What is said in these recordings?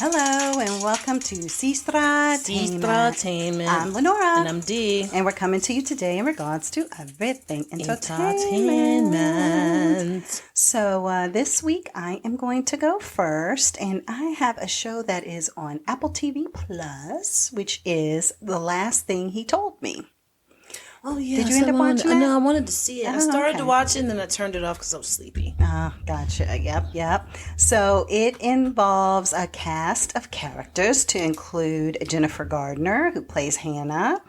Hello and welcome to Sestra-Tainment. Sestra-Tainment. I'm Lenora. And I'm Dee. And we're coming to you today in regards to everything entertainment. So this week I am going to go first, and I have a show that is on Apple TV Plus, which is The Last Thing He Told Me. Oh, yeah. Did you end up watching it? No, I wanted to see it. I started okay. to watch it and then I turned it off because I was sleepy. Gotcha. Yep. So it involves a cast of characters to include Jennifer Gardner, who plays Hannah,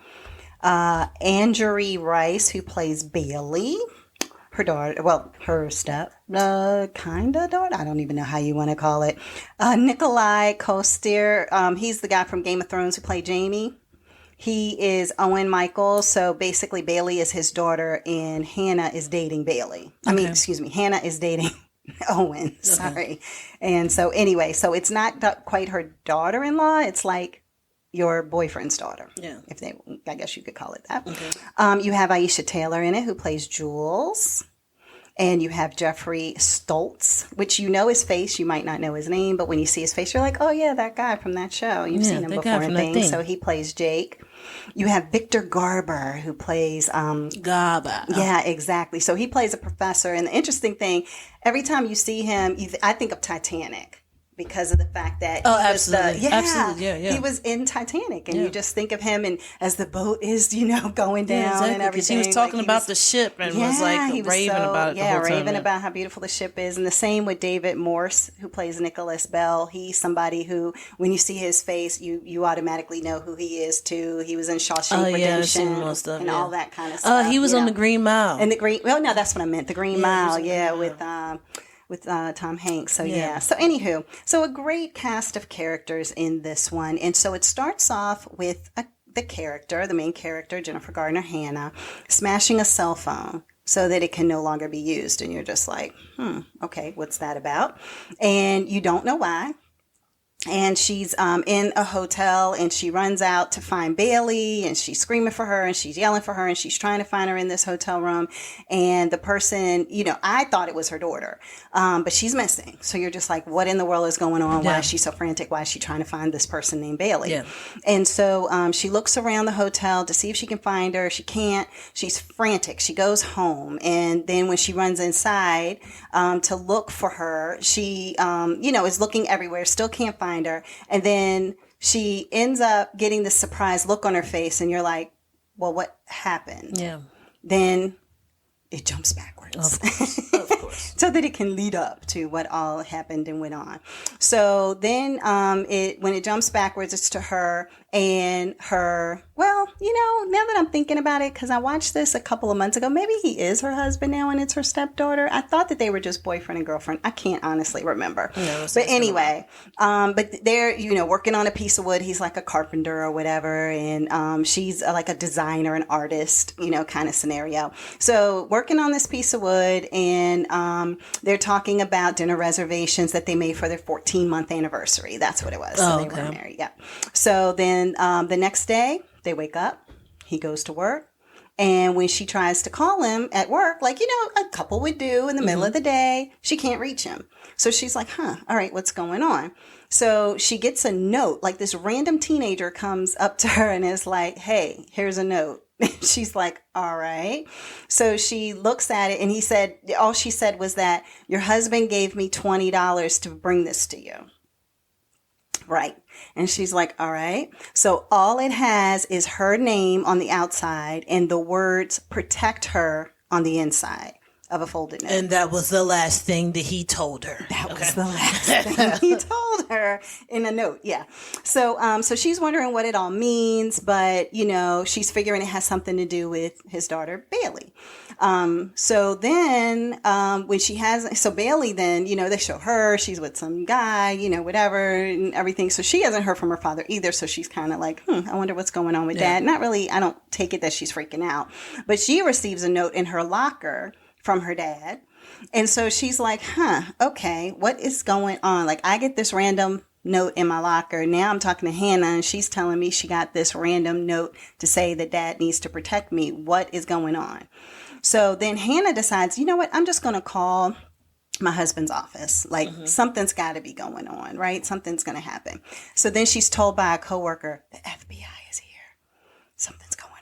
Anjari Rice, who plays Bailey, her daughter, well, her kind of daughter, I don't even know how you want to call it, Nikolai Kostier, he's the guy from Game of Thrones who played Jaime. He is Owen Michael, so basically Bailey is his daughter and Hannah is dating Bailey. Okay. Hannah is dating Owen, sorry. And so anyway, so it's not quite her daughter-in-law, it's like your boyfriend's daughter. Yeah. I guess you could call it that. Okay. You have Aisha Taylor in it, who plays Jules. And you have Jeffrey Stoltz, which you know his face. You might not know his name, but when you see his face, you're like, oh, yeah, that guy from that show. You've seen him before and things. So he plays Jake. You have Victor Garber, who plays... Garber. Yeah, exactly. So he plays a professor. And the interesting thing, every time you see him, I think of Titanic. Because of the fact that absolutely, he was in Titanic, and you just think of him and as the boat is, going down exactly, and everything. Because he was talking about the ship and was like raving about it. Yeah, raving about how beautiful the ship is, and the same with David Morse, who plays Nicholas Bell. He's somebody who, when you see his face, you automatically know who he is too. He was in Shawshank Redemption and all that kind of stuff. He was on the Green Mile. And no, that's what I meant. The Green Mile, with Tom Hanks. So So anywho, so a great cast of characters in this one. And so it starts off with the main character, Jennifer Gardner, Hannah, smashing a cell phone so that it can no longer be used. And you're just like, okay, what's that about? And you don't know why. And she's in a hotel and she runs out to find Bailey and she's screaming for her and she's yelling for her and she's trying to find her in this hotel room. And the person, I thought it was her daughter, but she's missing. So you're just like, what in the world is going on? Why is she so frantic? Why is she trying to find this person named Bailey? Yeah. And so she looks around the hotel to see if she can find her. She can't. She's frantic. She goes home. And then when she runs inside to look for her, she, is looking everywhere, still can't find her. And then she ends up getting this surprised look on her face. And you're like, well, what happened? Yeah. Then it jumps backwards. Of course. So that it can lead up to what all happened and went on. So then when it jumps backwards, it's to her and her, now that I'm thinking about it, because I watched this a couple of months ago, maybe he is her husband now and it's her stepdaughter. I thought that they were just boyfriend and girlfriend. I can't honestly remember. No, but anyway, but they're, working on a piece of wood. He's like a carpenter or whatever. And she's like a designer, an artist, kind of scenario. So working on this piece of wood, and they're talking about dinner reservations that they made for their 14-month anniversary. That's what it was. So they were married. Yeah. So then the next day they wake up, he goes to work. And when she tries to call him at work, like, a couple would do in the middle of the day, she can't reach him. So she's like, all right, what's going on? So she gets a note, like this random teenager comes up to her and is like, hey, here's a note. She's like, all right. So she looks at it and all she said was that your husband gave me $20 to bring this to you. Right. And she's like, all right. So all it has is her name on the outside and the words protect her on the inside of a folded note. And that was the last thing that he told her. That was the last thing he told her in a note. Yeah. So, so she's wondering what it all means, but, she's figuring it has something to do with his daughter, Bailey. So then, so Bailey then, they show her, she's with some guy, whatever and everything. So she hasn't heard from her father either. So she's kind of like, I wonder what's going on with dad. Not really. I don't take it that she's freaking out, but she receives a note in her locker from her dad. And so she's like, okay, what is going on? Like, I get this random note in my locker. Now I'm talking to Hannah and she's telling me she got this random note to say that dad needs to protect me. What is going on? So then Hannah decides, you know what? I'm just going to call my husband's office. Like something's got to be going on, right? Something's going to happen. So then she's told by a coworker, the FBI is here. Something's going on,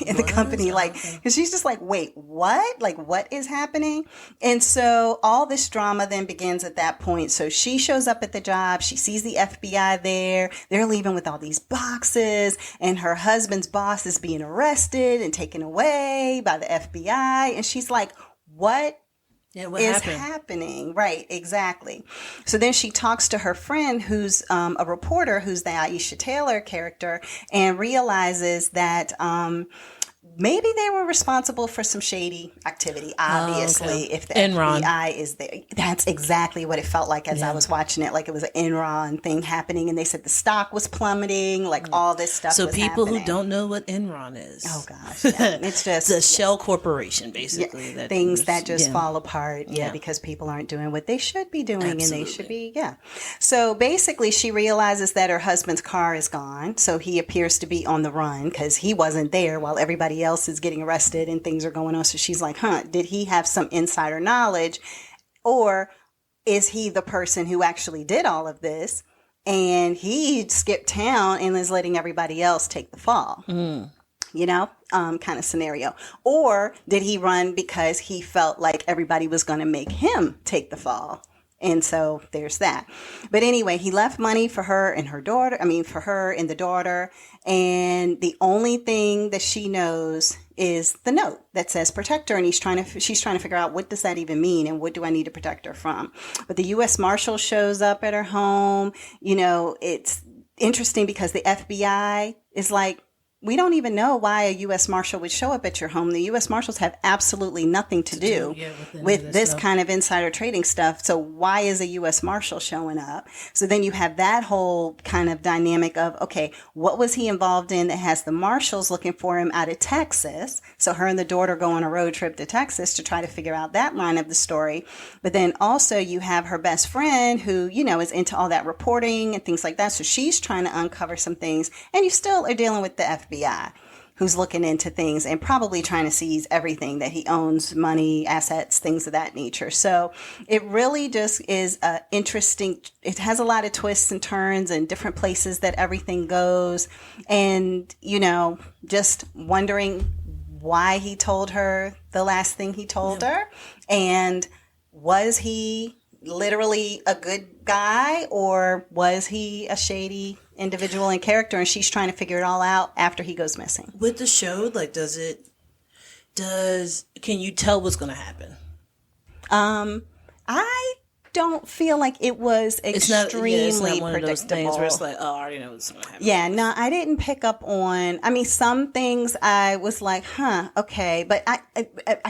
in the company. Like, and she's just like, wait, what? Like, what is happening? And so all this drama then begins at that point. So she shows up at the job. She sees the FBI there. They're leaving with all these boxes, and her husband's boss is being arrested and taken away by the FBI. And she's like, what is happening? Right, exactly. So then she talks to her friend who's a reporter, who's the Aisha Taylor character, and realizes that maybe they were responsible for some shady activity, obviously, if the Enron. FBI is there. That's exactly what it felt like as I was watching it, like it was an Enron thing happening, and they said the stock was plummeting, like all this stuff So was people happening. who don't know what Enron is. Oh, gosh. Yeah. It's just... the shell corporation, basically. Yeah, things that just fall apart, because people aren't doing what they should be doing, and they should be, So basically, she realizes that her husband's car is gone, so he appears to be on the run because he wasn't there while everybody else is getting arrested and things are going on. So she's like, did he have some insider knowledge, or is he the person who actually did all of this and he skipped town and is letting everybody else take the fall? Kind of scenario. Or did he run because he felt like everybody was going to make him take the fall? And so there's that. But anyway, he left money for her and her daughter. For her and the daughter. And the only thing that she knows is the note that says protect her. And she's trying to figure out, what does that even mean? And what do I need to protect her from? But the U.S. Marshal shows up at her home. It's interesting because the FBI is like, we don't even know why a U.S. Marshal would show up at your home. The U.S. Marshals have absolutely nothing to do with this kind of insider trading stuff. So why is a U.S. Marshal showing up? So then you have that whole kind of dynamic of, okay, what was he involved in that has the Marshals looking for him out of Texas? So her and the daughter go on a road trip to Texas to try to figure out that line of the story. But then also you have her best friend who, is into all that reporting and things like that. So she's trying to uncover some things. And you still are dealing with the FBI, who's looking into things and probably trying to seize everything that he owns, money, assets, things of that nature. So it really just is interesting. It has a lot of twists and turns and different places that everything goes. And, just wondering why he told her the last thing he told her. And was he literally a good guy, or was he a shady individual and character, and she's trying to figure it all out after he goes missing? With the show, like, can you tell what's going to happen? I don't feel like it was extremely it's not one predictable. Of those things where it's like, I already know what's going to happen. Yeah, no, I didn't pick up on. Some things I was like, okay, but I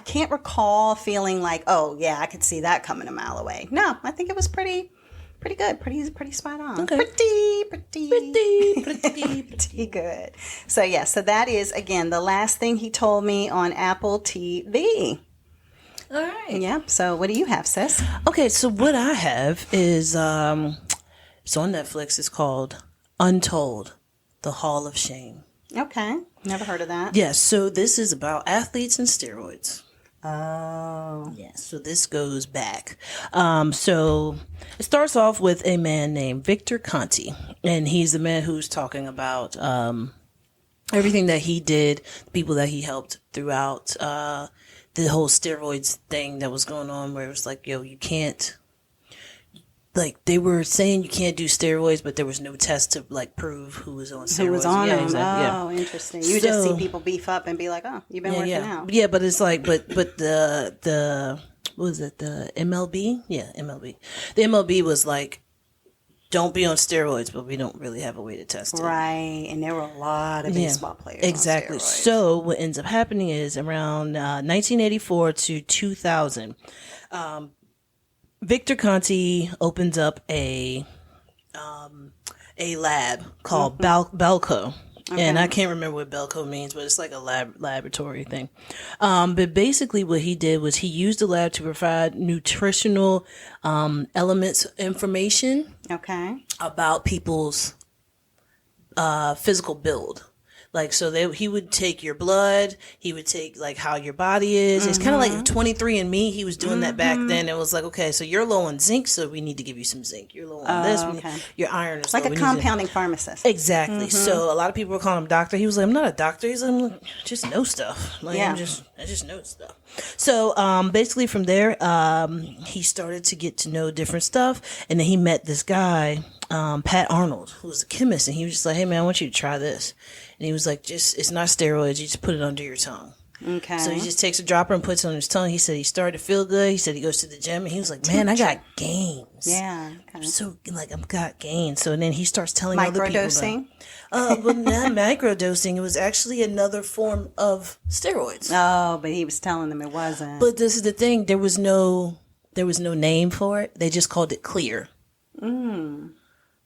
can't recall feeling like, oh yeah, I could see that coming a mile away. No, I think it was pretty good, pretty spot on. Okay. Pretty good. So that is, again, the last thing he told me on Apple TV. All right. Yeah. So what do you have, sis? Okay. So what I have is, it's on Netflix. It's called Untold, The Hall of Shame. Okay. Never heard of that. Yes. So this is about athletes and steroids. Oh. Yes. So this goes back. So it starts off with a man named Victor Conti, and he's the man who's talking about, everything that he did, people that he helped throughout, the whole steroids thing that was going on, where it was like, you can't, like, they were saying you can't do steroids, but there was no test to, like, prove who was on steroids. Who was on them. Exactly, Interesting. You just see people beef up and be like, oh, you've been working out. Yeah, but it's like, but the what was it, the MLB? Yeah, MLB. The MLB was like, don't be on steroids, but we don't really have a way to test it. Right, and there were a lot of baseball players exactly. on steroids. So what ends up happening is around 1984 to 2000, Victor Conti opens up a lab called Belco. Okay. And I can't remember what Belco means, but it's like a laboratory thing. But basically what he did was he used the lab to provide nutritional elements information about people's physical build. Like, so he would take your blood. He would take like how your body is. It's kind of like 23andMe. He was doing that back then. It was like, okay, so you're low on zinc, so we need to give you some zinc. You're low on this. Your iron is like low. a compounding pharmacist. Exactly. So a lot of people were calling him doctor. He was like, I'm not a doctor. He's like, I just know stuff. Like, I just know stuff. So basically from there, he started to get to know different stuff, and then he met this guy, Pat Arnold, who was a chemist, and he was just like, hey man, I want you to try this. And he was like, it's not steroids, you just put it under your tongue. Okay. So he just takes a dropper and puts it on his tongue. He said he started to feel good. He said he goes to the gym, and he was like, man, I got gains. Yeah. Okay. So like, I've got gains. So and then he starts telling other people. Microdosing? Well, not microdosing. It was actually another form of steroids. Oh, but he was telling them it wasn't. But this is the thing. There was no name for it. They just called it clear.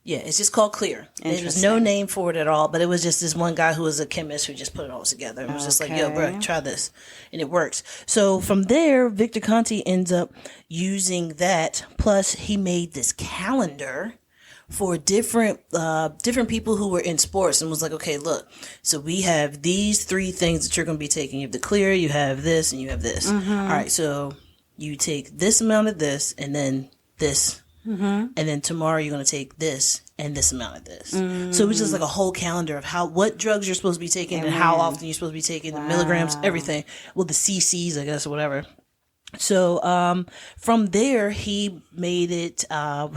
Yeah, it's just called clear. There was no name for it at all, but it was just this one guy who was a chemist who just put it all together. It was just like, yo, bro, try this. And it works. So from there, Victor Conti ends up using that. Plus, he made this calendar for different people who were in sports, and was like, okay, look, so we have these 3 things that you're going to be taking. You have the clear, you have this, and you have this. All right, so you take this amount of this, and then this. And then tomorrow you're going to take this and this amount of this. So it was just like a whole calendar of what drugs you're supposed to be taking and how often you're supposed to be taking, the milligrams, everything. Well, the cc's, I guess, or whatever. So from there, he made it,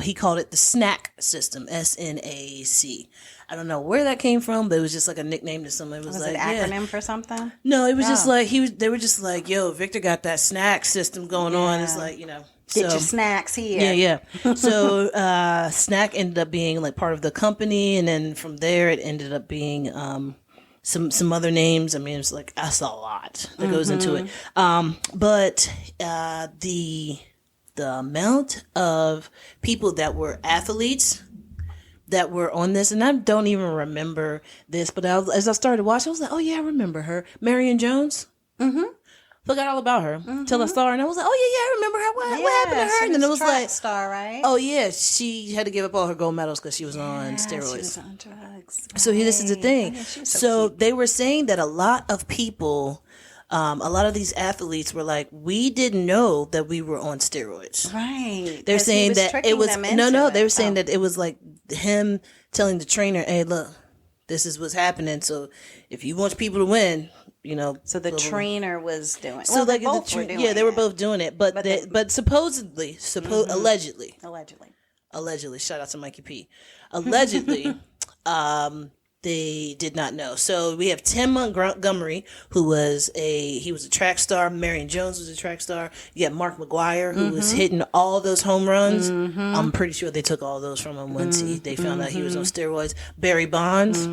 he called it the SNAC system, SNAC. I don't know where that came from, but it was just like a nickname to someone. It was like, it an acronym for something? No, it was just like, they were just like, yo, Victor got that snack system going on. It's like, you know. Get your snacks here. Yeah. So Snack ended up being like part of the company, and then from there it ended up being some other names. I mean, it's like that's a lot that goes into it. But the amount of people that were athletes that were on this, and I don't even remember this, but as I started watching, I was like, oh yeah, I remember her, Marion Jones. Forgot all about her till I saw her, and I was like, "Oh yeah, I remember her. What happened to her?" And then it was like, star, right? "Oh yeah, she had to give up all her gold medals because she was on steroids." She was on drugs. So this is the thing. Oh, yeah, so they were saying that a lot of people, a lot of these athletes were like, "We didn't know that we were on steroids." Right. They're saying that it was no. They were saying that it was like him telling the trainer, "Hey, look, this is what's happening. So if you want people to win." You know, so the trainer was doing. So well, they both were doing. Yeah, they were both doing it, but supposedly, allegedly, shout out to Mikey P. Allegedly, they did not know. So we have Tim Montgomery, who was a track star. Marion Jones was a track star. You got Mark McGuire, who was hitting all those home runs. I'm pretty sure they took all those from him once they found out he was on steroids. Barry Bonds.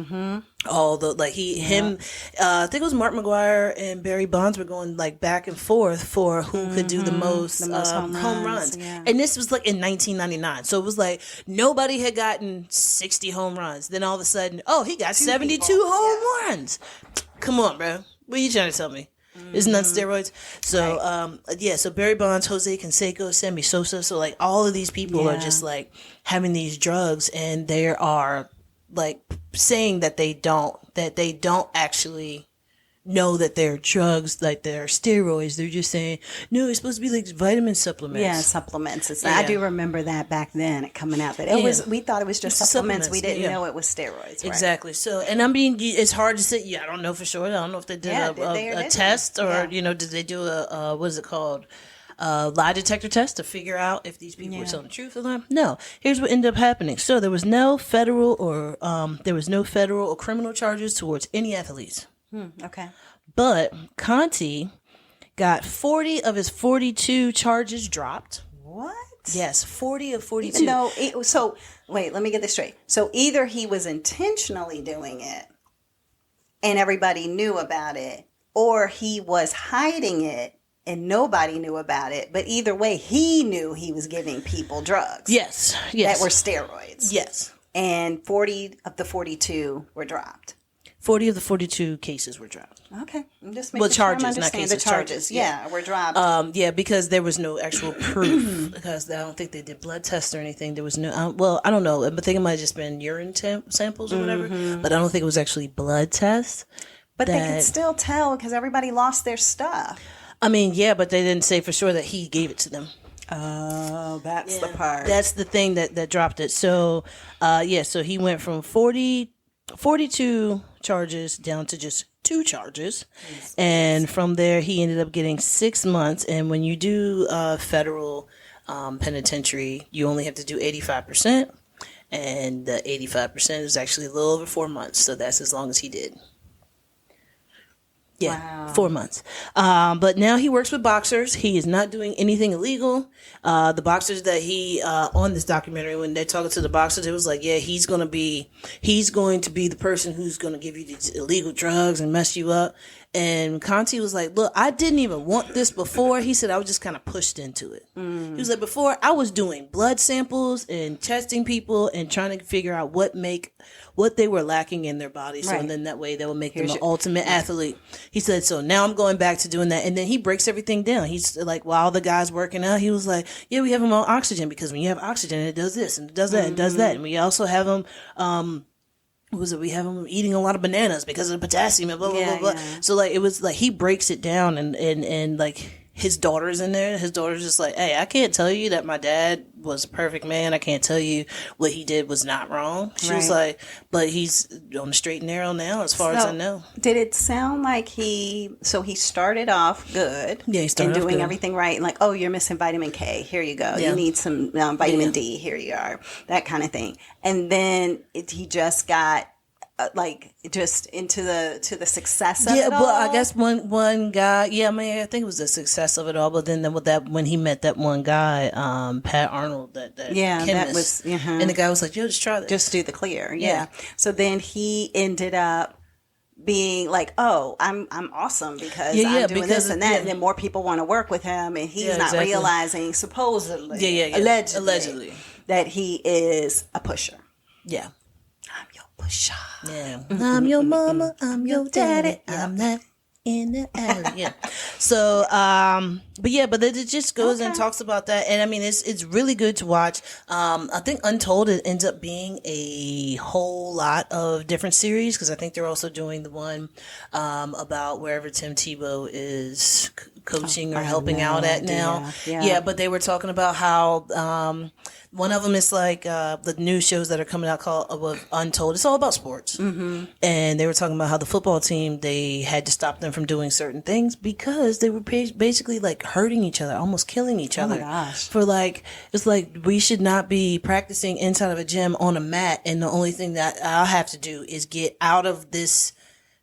All the I think it was Mark McGuire and Barry Bonds were going like back and forth for who could do the most home runs. Yeah. And this was like in 1999. So it was like nobody had gotten 60 home runs. Then all of a sudden, he got 72 home runs. Come on, bro. What are you trying to tell me? Isn't that steroids? So, so Barry Bonds, Jose Canseco, Sammy Sosa. So like all of these people are just like having these drugs, and they are like saying that they don't actually know that they're drugs, like they're steroids. They're just saying, no, it's supposed to be like vitamin supplements. Yeah, supplements. I do remember that back then, it coming out that it was. We thought it was just supplements. We didn't know it was steroids. Right? Exactly. So, and I mean, it's hard to say. Yeah, I don't know for sure. I don't know if they did a test or did they do a what is it called? Lie detector test to figure out if these people were telling the truth or not. No. Here's what ended up happening. So there was no federal or criminal charges towards any athletes. Okay. But Conti got 40 of his 42 charges dropped. What? Yes, 40 of 42. Even though wait, let me get this straight. So either he was intentionally doing it and everybody knew about it, or he was hiding it and nobody knew about it. But either way, he knew he was giving people drugs. Yes. That were steroids. Yes. And 40 of the 42 were dropped. 40 of the 42 cases were dropped. Okay. I'm just making charges, sure I'm not understanding cases, the charges. Yeah, were dropped. Yeah, because there was no actual proof. Because I don't think they did blood tests or anything. There was no. Well, I don't know. I think it might have just been urine samples or whatever. But I don't think it was actually blood tests. But they could still tell because everybody lost their stuff. I mean, yeah, but they didn't say for sure that he gave it to them. Oh, that's the part. That's the thing that dropped it. So, so he went from 42 charges down to just 2 charges. And from there, he ended up getting 6 months. And when you do federal penitentiary, you only have to do 85%. And the 85% is actually a little over 4 months. So that's as long as he did. Yeah, wow. 4 months. But now he works with boxers. He is not doing anything illegal. The boxers that he on this documentary, when they're talking to the boxers, it was like, yeah, he's going to be the person who's going to give you these illegal drugs and mess you up. And Conti was like, look, I didn't even want this before. He said, I was just kind of pushed into it. He was like, before I was doing blood samples and testing people and trying to figure out what they were lacking in their body. So and then that way they would make them an ultimate athlete. He said, so now I'm going back to doing that. And then he breaks everything down. He's like, while the guy's working out, he was like, yeah, we have them on oxygen because when you have oxygen, it does this and it does that and does that. And we also have them, we have them eating a lot of bananas because of the potassium and blah, blah, blah, blah. Yeah. So like, it was like, he breaks it down and like, his daughter's in there. His daughter's just like, hey, I can't tell you that my dad was a perfect man. I can't tell you what he did was not wrong. She was like, but he's on the straight and narrow now, as far as I know. Did it sound like he started off good? Yeah, he started and doing off everything right. And like, oh, you're missing vitamin K. Here you go. Yeah. You need some vitamin D. Here you are. That kind of thing. And then he just got just into the success of it all. Well, I guess one guy, I mean, I think it was the success of it all. But then with that, when he met that one guy, Pat Arnold, that chemist, that was, and the guy was like, "Yo, just try this, just do the clear." Yeah. So then he ended up being like, "Oh, I'm awesome because I'm doing this and that," and then more people want to work with him, and he's not realizing, supposedly, allegedly, that he is a pusher. Yeah. Pusher. Yeah. I'm your mama, I'm your daddy, I'm not in the alley. Yeah. So, but it just goes and talks about that. And I mean, it's really good to watch. I think Untold, it ends up being a whole lot of different series because I think they're also doing the one about wherever Tim Tebow is coaching or helping out at now. Yeah, but they were talking about how one of them is like the new shows that are coming out called Untold. It's all about sports. Mm-hmm. And they were talking about how the football team, they had to stop them from doing certain things because they were basically like hurting each other, almost killing each other. Oh my gosh. For like, it's like we should not be practicing inside of a gym on a mat. And the only thing that I'll have to do is get out of this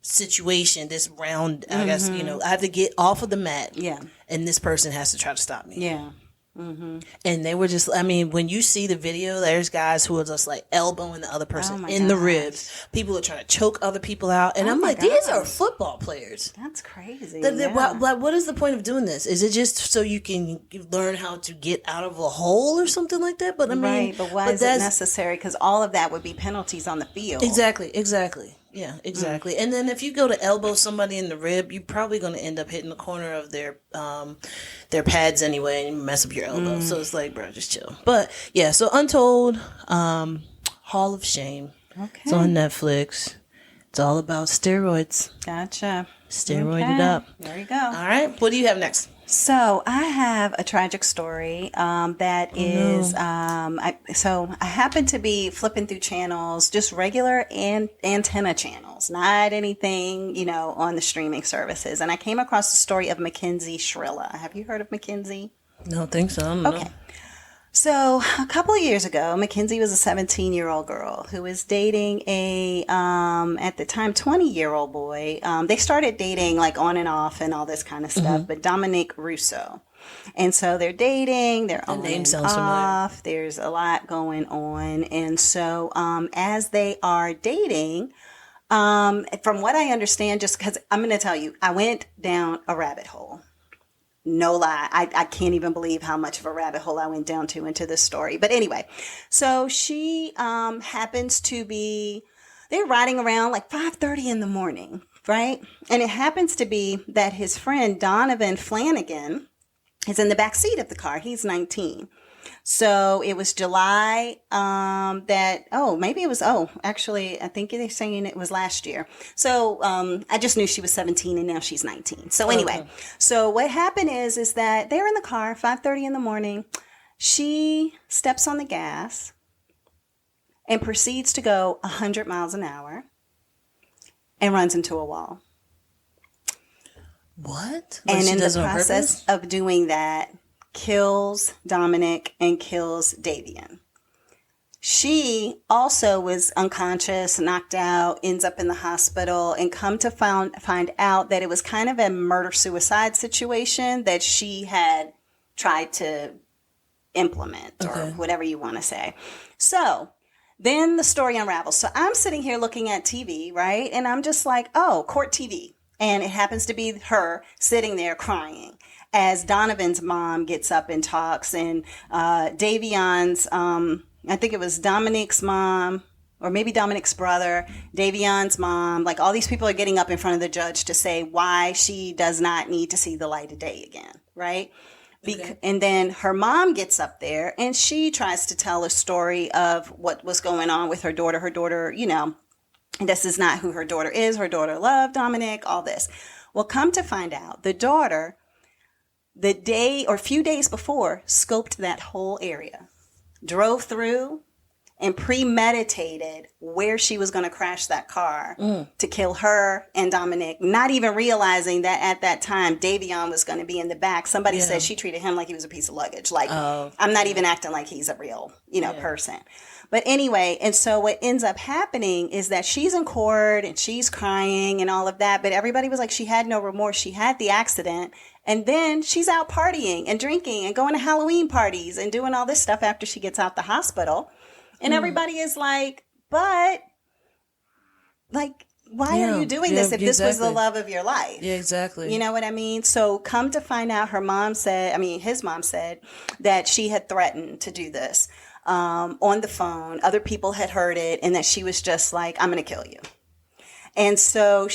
situation, this round, I guess, I have to get off of the mat. Yeah. And this person has to try to stop me. Yeah. Mm-hmm. And they were just, I mean, when you see the video, there's guys who are just like elbowing the other person in the ribs. People are trying to choke other people out. And I'm like, these are football players. That's crazy. What is the point of doing this? Is it just so you can learn how to get out of a hole or something like that? But I mean, but why is it necessary? Because all of that would be penalties on the field. Exactly. Yeah, exactly. And then if you go to elbow somebody in the rib, you're probably going to end up hitting the corner of their pads anyway and mess up your elbow. So it's like, bro, just chill. But yeah, so Untold, Hall of Shame. Okay. It's on Netflix. It's all about steroids. Gotcha. Steroided up. There you go. All right. What do you have next? So I have a tragic story I happened to be flipping through channels, just regular antenna channels, not anything, on the streaming services. And I came across the story of Mackensie Shrilla. Have you heard of Mackensie? No, I don't think so. I don't know. So a couple of years ago, Mackensie was a 17-year-old girl who was dating a, at the time, 20-year-old boy. They started dating like on and off and all this kind of stuff, but Dominic Russo. And so they're dating, they're on and off, there's a lot going on. And so as they are dating, from what I understand, just because I'm going to tell you, I went down a rabbit hole. No lie. I can't even believe how much of a rabbit hole I went down into this story. But anyway, so she happens to be they're riding around like 5:30 in the morning, right? And it happens to be that his friend Donovan Flanagan is in the back seat of the car. He's 19. So it was July, actually, I think they're saying it was last year. So, I just knew she was 17 and now she's 19. So anyway, So what happened is that they're in the car, 5:30 in the morning. She steps on the gas and proceeds to go 100 miles an hour and runs into a wall. What? And in the process of doing that, kills Dominic and kills Davian. She also was unconscious, knocked out, ends up in the hospital, and come to find out that it was kind of a murder-suicide situation that she had tried to implement, or whatever you want to say. So then the story unravels. So I'm sitting here looking at TV, right? And I'm just like, oh, court TV. And it happens to be her sitting there crying as Donovan's mom gets up and talks, and Davian's, I think it was Dominic's mom, or maybe Dominic's brother, Davian's mom, like all these people are getting up in front of the judge to say why she does not need to see the light of day again, right? And then her mom gets up there and she tries to tell a story of what was going on with her daughter. Her daughter, this is not who her daughter is. Her daughter loved Dominic, all this. Well, come to find out, the daughter, the day or few days before, scoped that whole area, drove through and premeditated where she was going to crash that car to kill her and Dominic, not even realizing that at that time Davian was going to be in the back. Somebody said she treated him like he was a piece of luggage. Like, I'm not even acting like he's a real, person. But anyway, and so what ends up happening is that she's in court and she's crying and all of that. But everybody was like, she had no remorse. She had the accident. And then she's out partying and drinking and going to Halloween parties and doing all this stuff after she gets out the hospital. And everybody is like, but, like, why are you doing this if this was the love of your life? Yeah, exactly. You know what I mean? So come to find out, his mom said that she had threatened to do this on the phone. Other people had heard it, and that she was just like, I'm going to kill you. And so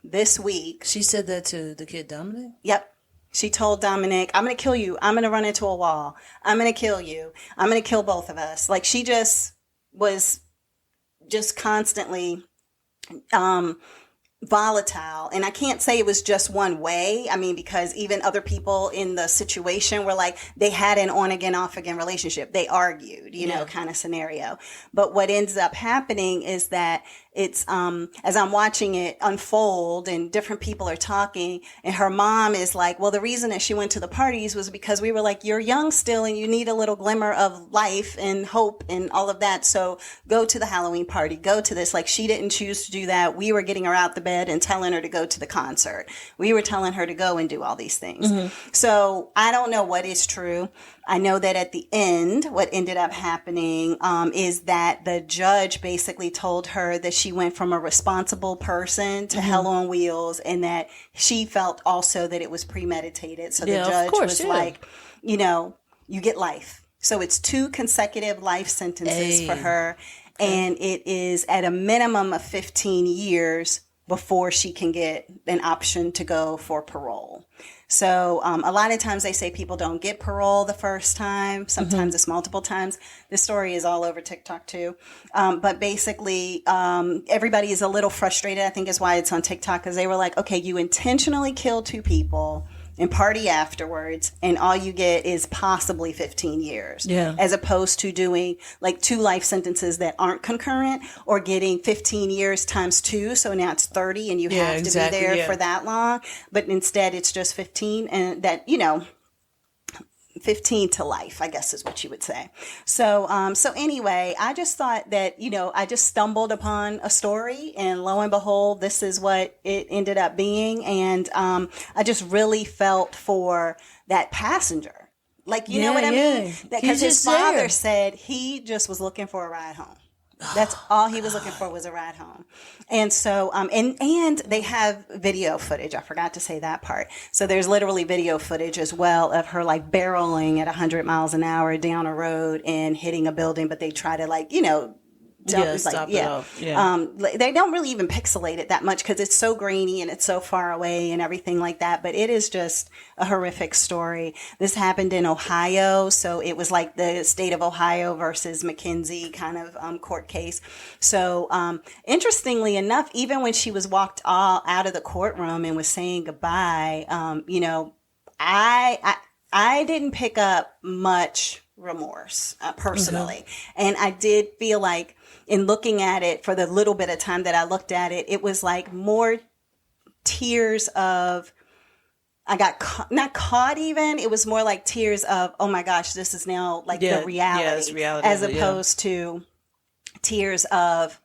this week... She said that to the kid, Dominic? Yep. She told Dominic, I'm going to kill you. I'm going to run into a wall. I'm going to kill you. I'm going to kill both of us. Like, she just was just constantly volatile. And I can't say it was just one way. I mean, because even other people in the situation were like, they had an on again, off again relationship. They argued, kind of scenario. But what ends up happening is that it's, as I'm watching it unfold and different people are talking, and her mom is like, well, the reason that she went to the parties was because we were like, you're young still and you need a little glimmer of life and hope and all of that. So go to the Halloween party, go to this. Like, she didn't choose to do that. We were getting her out the bed and telling her to go to the concert. We were telling her to go and do all these things. So I don't know what is true. I know that at the end, what ended up happening is that the judge basically told her that she went from a responsible person to hell on wheels, and that she felt also that it was premeditated. So the judge was like, you get life. So it's 2 consecutive life sentences for her, and it is at a minimum of 15 years before she can get an option to go for parole. So a lot of times they say people don't get parole the first time. Sometimes it's multiple times. This story is all over TikTok too. But basically, everybody is a little frustrated, I think is why it's on TikTok, because they were like, okay, you intentionally killed 2 people and party afterwards, and all you get is possibly 15 years. Yeah. As opposed to doing like 2 life sentences that aren't concurrent, or getting 15 years times 2. So now it's 30 and you have to be there for that long. But instead it's just 15, and that, 15 to life, I guess is what you would say. So anyway, I just thought that, I just stumbled upon a story, and lo and behold, this is what it ended up being. And I just really felt for that passenger. Like, you know what I mean? Because his father said he just was looking for a ride home. That's all he was looking for, was a ride home. And so, and they have video footage. I forgot to say that part. So there's literally video footage as well of her like barreling at 100 miles an hour down a road and hitting a building, but they try to Stop it off. Yeah. They don't really even pixelate it that much because it's so grainy and it's so far away and everything like that. But it is just a horrific story. This happened in Ohio, so it was like the state of Ohio versus Mackensie kind of court case. So interestingly enough, even when she was walked all out of the courtroom and was saying goodbye, I didn't pick up much remorse personally. And I did feel like in looking at it for the little bit of time that I looked at it, it was like more tears of, I got not caught even. It was more like tears of, oh my gosh, this is now like the reality, it's reality as opposed to tears of,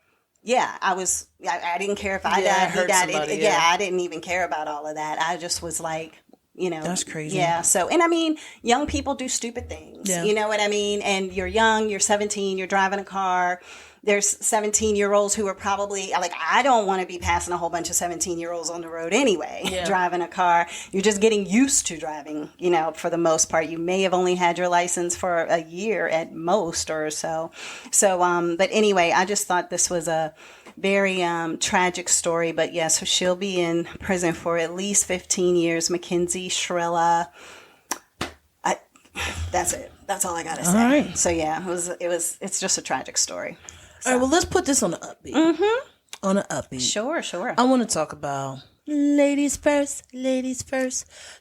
I didn't care if I died, he died. Somebody, I didn't even care about all of that. I just was like, that's crazy. Yeah. So, and I mean, young people do stupid things. Yeah. You know what I mean? And you're young, you're 17, you're driving a car. There's 17-year-olds who are probably like, I don't want to be passing a whole bunch of 17-year-olds on the road anyway, driving a car. You're just getting used to driving, for the most part. You may have only had your license for a year at most or so. So, but anyway, I just thought this was a very tragic story. But yeah, so she'll be in prison for at least 15 years. Mackensie, Shrilla. That's it. That's all I gotta say. All right. So yeah, it's just a tragic story. So. All right, well, let's put this on an upbeat. Mm-hmm. On an upbeat. Sure. I want to talk about ladies first.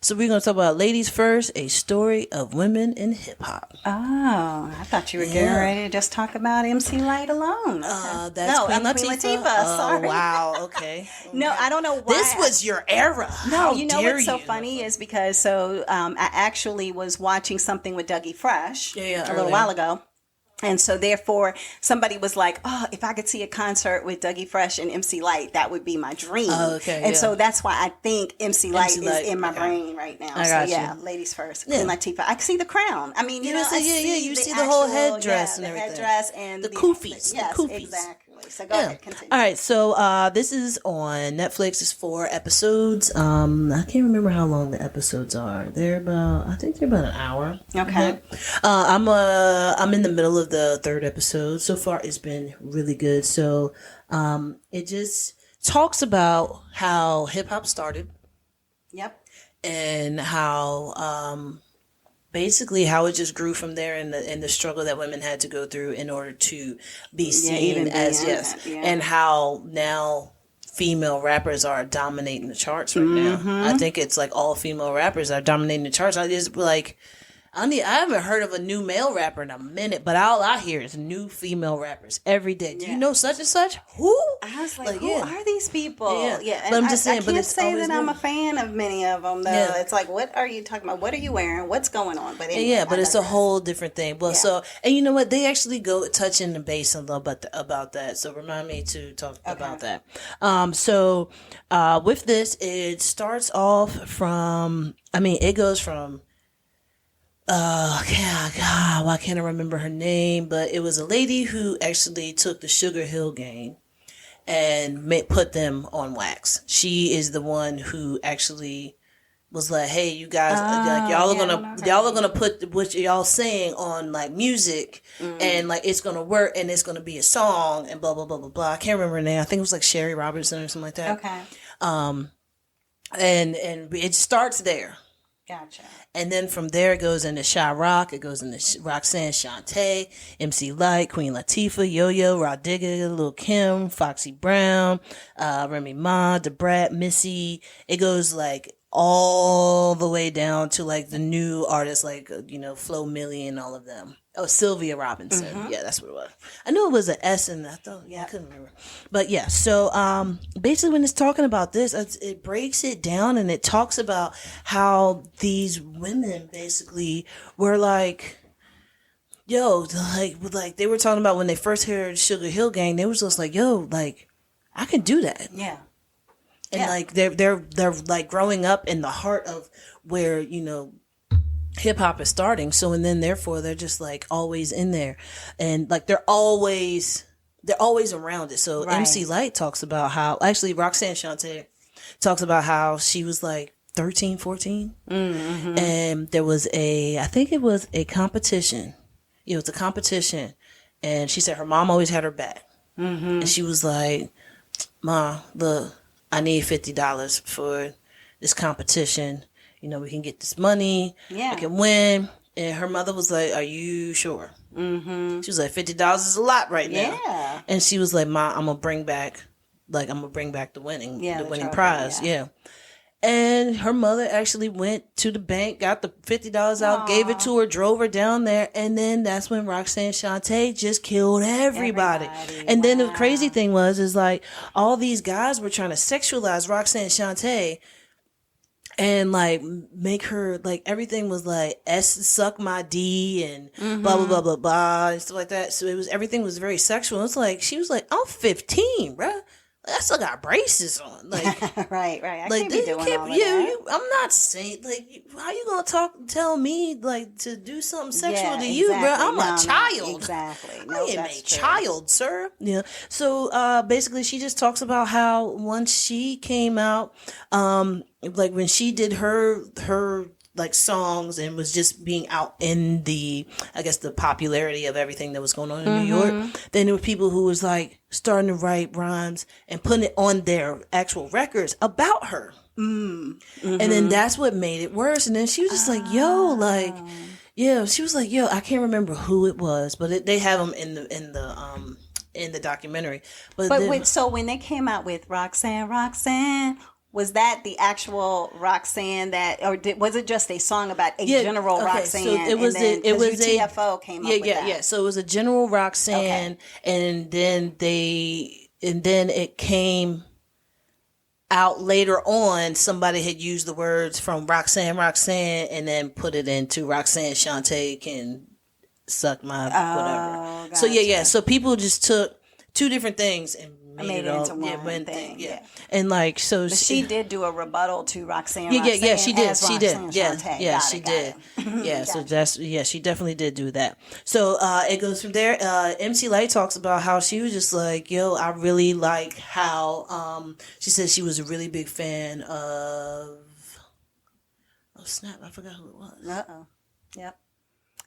So we're going to talk about Ladies First, a story of women in hip hop. Oh, I thought you were getting ready to just talk about MC Light alone. That's Queen Latifah. Sorry. Oh, wow. Okay. No, I don't know why. This was your era. No, you know what's so funny is because I actually was watching something with Dougie Fresh a little while ago. And so therefore somebody was like, oh, if I could see a concert with Dougie Fresh and MC Light, that would be my dream. Oh, okay. And so that's why I think MC Light is in my brain right now. I got you. Ladies first. Queen Latifah. I can see the crown. I mean, you see the whole headdress and everything. The headdress and the koofies. Yes, the koofies. Exactly. So go ahead, continue. All right, so this is on Netflix. It's 4 episodes. I can't remember how long the episodes are. I think they're about an hour. Okay. I'm in the middle of the 3rd episode. So far, it's been really good. So it just talks about how hip hop started. Yep. And how basically how it just grew from there, and the struggle that women had to go through in order to be seen as and how now female rappers are dominating the charts right now. I think it's like all female rappers are dominating the charts. I just like I haven't heard of a new male rapper in a minute, but all I hear is new female rappers every day. Do you know such and such? Who? I was like, who are these people? Yeah. And but I'm just saying, I can't but say that I'm a fan of many of them, though. Yeah. It's like, what are you talking about? What are you wearing? What's going on? But anyway, but it's a whole different thing. Well, so, and you know what? They actually go touch in the base a little bit about that. So remind me to talk about that. So with this, it starts off from, it goes from, why can't I remember her name? But it was a lady who actually took the Sugar Hill Gang and put them on wax. She is the one who actually was like, "Hey, you guys, y'all are gonna put what y'all saying on like music, and like it's gonna work, and it's gonna be a song, and blah blah blah blah blah." I can't remember her name. I think it was like Sherry Robertson or something like that. Okay. And it starts there. Gotcha. And then from there it goes into Shy Rock, it goes into Roxanne Shante, MC Light, Queen Latifah, Yo-Yo, Rod Digger, Lil' Kim, Foxy Brown, Remy Ma, Da Brat, Missy. It goes like all the way down to like the new artists like, Flo Milli and all of them. Oh, Sylvia Robinson. Mm-hmm. Yeah, that's what it was. I knew it was an S and I thought, I couldn't remember. But yeah, so basically when it's talking about this, it breaks it down and it talks about how these women basically were like, like they were talking about when they first heard Sugar Hill Gang, they was just like, like I can do that. Yeah. And like they're like growing up in the heart of where, hip hop is starting. So, and then therefore they're just like always in there and like they're always around it. So MC Light talks about how actually Roxanne Shante talks about how she was like 13, 14 and there was I think it was a competition. It was a competition and she said her mom always had her back. And she was like, "Ma, look, I need $50 for this competition. You know, we can get this money. Yeah. I can win." And her mother was like, "Are you sure?" Mm-hmm. She was like, $50 is a lot right now. Yeah. And she was like, "Ma, I'm gonna bring back the winning, the winning trophy, prize." Yeah. And her mother actually went to the bank, got the $50 out, gave it to her, drove her down there, and then that's when Roxanne Shante just killed everybody. And then the crazy thing is like all these guys were trying to sexualize Roxanne Shante and like make her like everything was like suck my D and blah blah blah blah blah and stuff like that. So everything was very sexual. It's like she was like, "I'm 15, bruh. I still got braces on." Like, right. I like, can't be doing all of that. I'm not saying like, how you gonna tell me like to do something sexual to you, exactly. bro? I'm No, a child. Exactly. I am a child, sir. Yeah. So basically, she just talks about how once she came out, like when she did her like songs and was just being out in the, I guess, the popularity of everything that was going on in New York, then there were people who was like starting to write rhymes and putting it on their actual records about her. And then that's what made it worse. And then she was just like, "Yo, like, yeah," she was like, "Yo, I can't remember who it was, but they have them in the documentary." But wait, so when they came out with Roxanne, was that the actual Roxanne was it just a song about a general Roxanne? So it was UTFO came up with that. Yeah. So it was a general Roxanne, and then it came out later on. Somebody had used the words from Roxanne, and then put it into Roxanne Shante can suck my whatever. Gotcha. So yeah. So people just took two different things and made it into all one thing. Yeah. And like so, she did do a rebuttal to Roxanne. Yeah, she did. She did. She did. Yeah, so she definitely did do that. So it goes from there. MC Lyte talks about how she was just like, "Yo, I really like how." She said she was a really big fan of. Oh snap! I forgot who it was. Yep.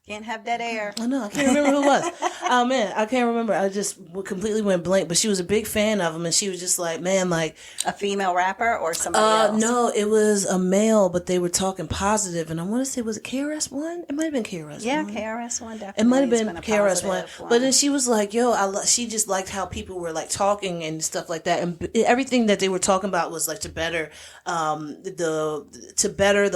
Can't have dead air. I know. I can't remember who it was. Oh man, I can't remember. I just completely went blank. But she was a big fan of him, and she was just like, "Man, like a female rapper or somebody else." No, it was a male, but they were talking positive, and I want to say, was it KRS-One? It might have been KRS-One. Yeah, KRS-One definitely. It might have been KRS-One. But then she was like, "Yo, she just liked how people were like talking and stuff like that, and everything that they were talking about was like to better the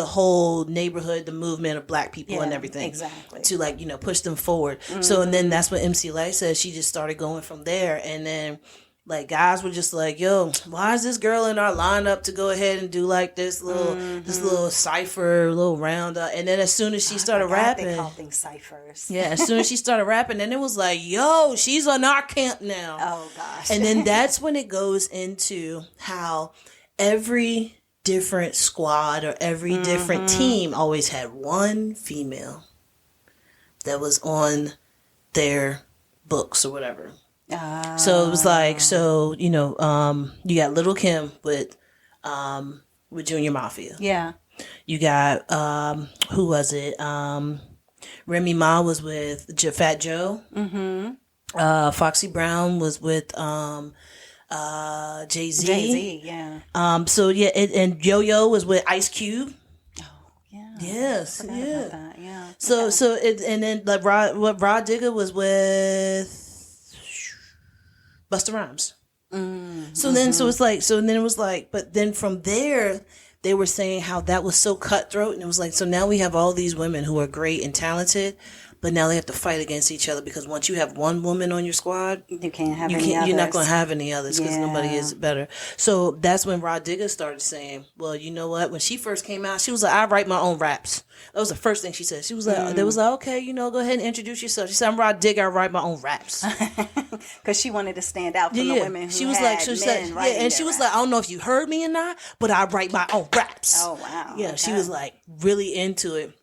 whole neighborhood, the movement of Black people and everything, exactly." To like, push them forward. So, and then that's what MC Lyte said. She just started going from there. And then like guys were just like, "Yo, why is this girl in our lineup to go ahead and do like this little cipher, little roundup?" And then as soon as she started rapping, they call things ciphers. Yeah, as soon as she started rapping, then it was like, "Yo, she's on our camp now." Oh gosh. And then that's when it goes into how every different squad or every different team always had one female that was on their books or whatever. So it was like, you got Little Kim with Junior Mafia. Yeah. You got who was it? Remy Ma was with Fat Joe. Mm-hmm. Foxy Brown was with Jay-Z. Jay-Z, yeah. So yeah, and Yo-Yo was with Ice Cube. Yeah. Yes. About that. Yeah. So and then like Rod Digger was with Busta Rhymes. So then it was like, but then from there they were saying how that was so cutthroat, and it was like, so now we have all these women who are great and talented, but now they have to fight against each other because once you have one woman on your squad, you can't have any others. You're not going to have any others because nobody is better. So that's when Rod Digger started saying, "Well, you know what? When she first came out, she was like, I write my own raps." That was the first thing she said. She was like, "They was like, okay, go ahead and introduce yourself." She said, "I'm Rod Digger. I write my own raps." Because she wanted to stand out from the women who she was had like, she was like, "I don't know if you heard me or not, but I write my own raps." Oh wow. Yeah, okay. She was like really into it,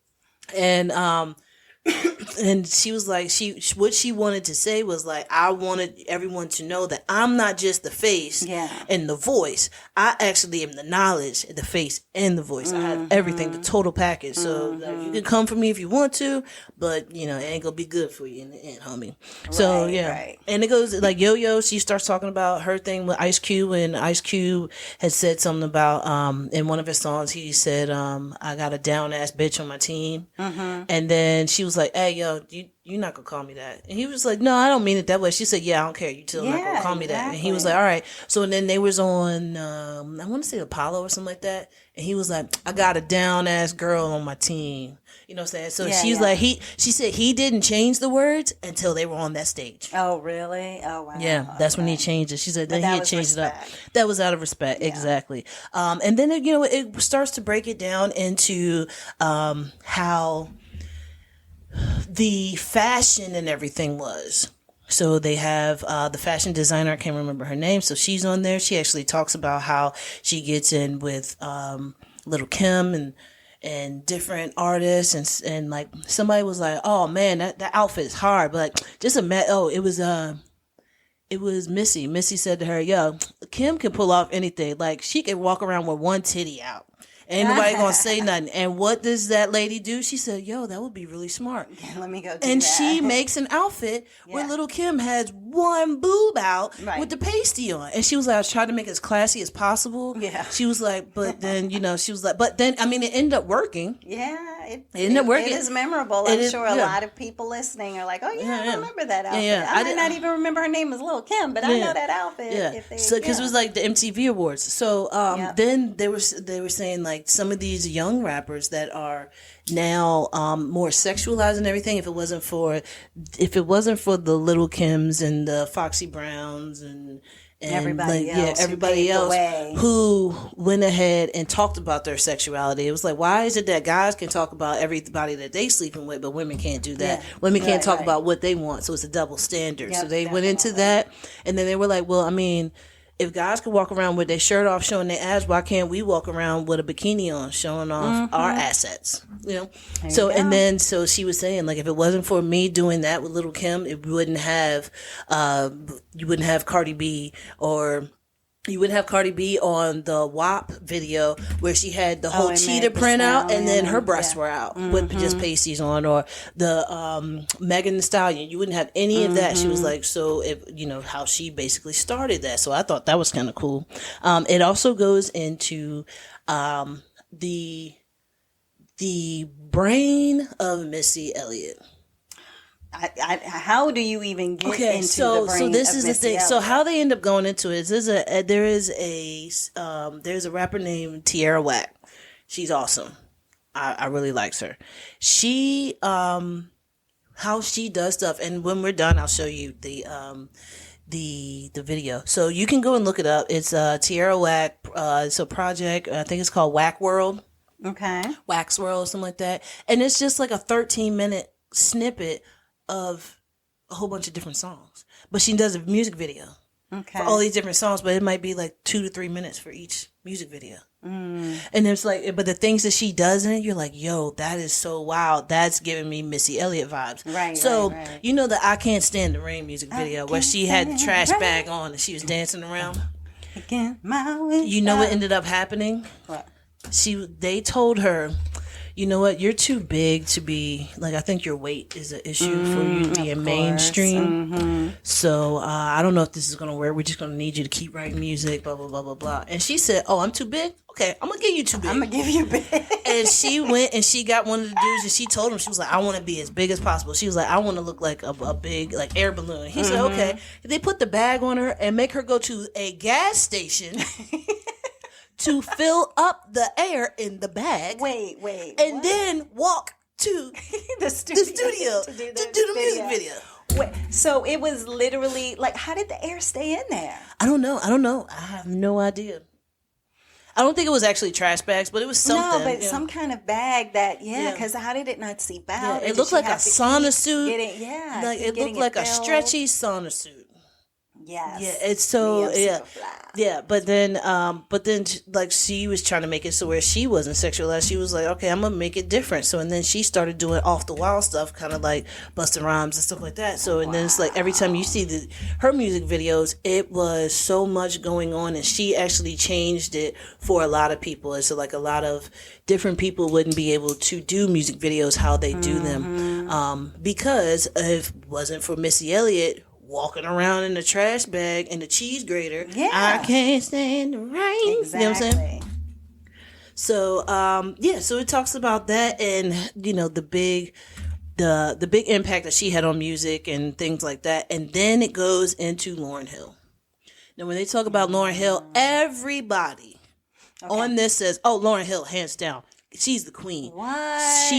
and and she was like, what she wanted to say was like, I wanted everyone to know that I'm not just the face and the voice. I actually am the knowledge, the face and the voice. I have everything, the total package. So like, you can come for me if you want to, but you know, it ain't gonna be good for you in the end, homie. So and it goes like Yo-Yo. She starts talking about her thing with Ice Cube, and Ice Cube had said something about in one of his songs. He said, I got a down ass bitch on my team, and then she was like, hey, yo, you're not gonna call me that. And he was like, no, I don't mean it that way. She said, yeah, I don't care. You still not gonna call me that. And he was like, all right. So and then they was on, I want to say Apollo or something like that. And he was like, I got a down ass girl on my team. You know what I'm saying? So she was like, she said he didn't change the words until they were on that stage. Oh, really? Oh, wow. Yeah, that's when he changed it. She said then he had changed it up. That was out of respect. exactly. And then, you know, it starts to break it down into how the fashion and everything was. So they have the fashion designer, I can't remember her name, so she's on there. She actually talks about how she gets in with Little Kim and different artists, and like somebody was like, oh man, that outfit is hard, but just it was Missy. Missy said to her, yo, Kim can pull off anything. Like, she can walk around with one titty out. Ain't nobody gonna say nothing. And what does that lady do? She said, yo, that would be really smart. Yeah, let me go do and that. She makes an outfit where Little Kim has one boob out with the pasty on. And she was like, I was trying to make it as classy as possible. Yeah. She was like, but then, you know, she was like, but then, I mean, it ended up working. Yeah. It ended up working. It is memorable. I'm sure a lot of people listening are like, oh, I remember that outfit. I might not even remember her name was Little Kim, but I know that outfit. Yeah. Because it was like the MTV Awards. So then they were saying like some of these young rappers that are now more sexualized and everything, if it wasn't for the Little Kims and the Foxy Browns and everybody else who went ahead and talked about their sexuality. It was like, why is it that guys can talk about everybody that they sleeping with, but women can't do that? Women can't talk about what they want, so it's a double standard. So they went into that, and then they were like, well, I mean, if guys could walk around with their shirt off showing their abs, why can't we walk around with a bikini on showing off our assets? You know? So she was saying, like, if it wasn't for me doing that with Little Kim, it wouldn't have you wouldn't have Cardi B, or you wouldn't have Cardi B on the WAP video where she had the whole cheetah print out and then her breasts were out with just pasties on, or the Megan Thee Stallion. You wouldn't have any of that. She was like, so if you know how she basically started that. So I thought that was kind of cool. It also goes into the brain of Missy Elliott. How do you even get into the brain so this of is Missy the thing. Elliott? So how they end up going into it is there's a rapper named Tierra Whack. She's awesome. I really likes her. She how she does stuff, and when we're done, I'll show you the video. So you can go and look it up. It's Tierra Whack. It's a project. I think it's called Whack World. Okay. Wax World, something like that. And it's just like a 13-minute snippet of a whole bunch of different songs, but she does a music video for all these different songs, but it might be like 2 to 3 minutes for each music video. And it's like, but the things that she does in it, you're like, yo, that is so wild. That's giving me Missy Elliott vibes. Right. So you know the I Can't Stand the Rain music video where she had the trash bag on and she was dancing around. You know what ended up happening? What? They told her, you know what, you're too big to be, like, I think your weight is an issue for you to be in mainstream. So I don't know if this is going to work. We're just going to need you to keep writing music, blah, blah, blah, blah, blah. And she said, oh, I'm too big? Okay, I'm going to give you too big. I'm going to give you big. And she went and she got one of the dudes and she told him, she was like, I want to be as big as possible. She was like, I want to look like a big, like, air balloon. He said, okay. They put the bag on her and make her go to a gas station to fill up the air in the bag. Wait. And then walk to the studio to do the music video. Wait, so it was literally, like, how did the air stay in there? I don't know. I have no idea. I don't think it was actually trash bags, but it was something. No, but some kind of bag that, because how did it not seep out? Yeah, it looked like a sauna suit. It looked like a stretchy sauna suit. Yes. Yeah, it's so Me, I'm yeah. But then like she was trying to make it so where she wasn't sexualized. She was like, okay, I'm gonna make it different. So and then she started doing off the wall stuff, kind of like busting rhymes and stuff like that. So and then it's like every time you see her music videos, it was so much going on, and she actually changed it for a lot of people. And so like a lot of different people wouldn't be able to do music videos how they do them, because if it wasn't for Missy Elliott walking around in the trash bag and the cheese grater. Yeah. I can't stand the rain. Exactly. You know what I'm saying? So, so it talks about that and, the big impact that she had on music and things like that. And then it goes into Lauryn Hill. Now, when they talk about Lauryn Hill, everybody on this says, oh, Lauryn Hill, hands down. She's the queen. What?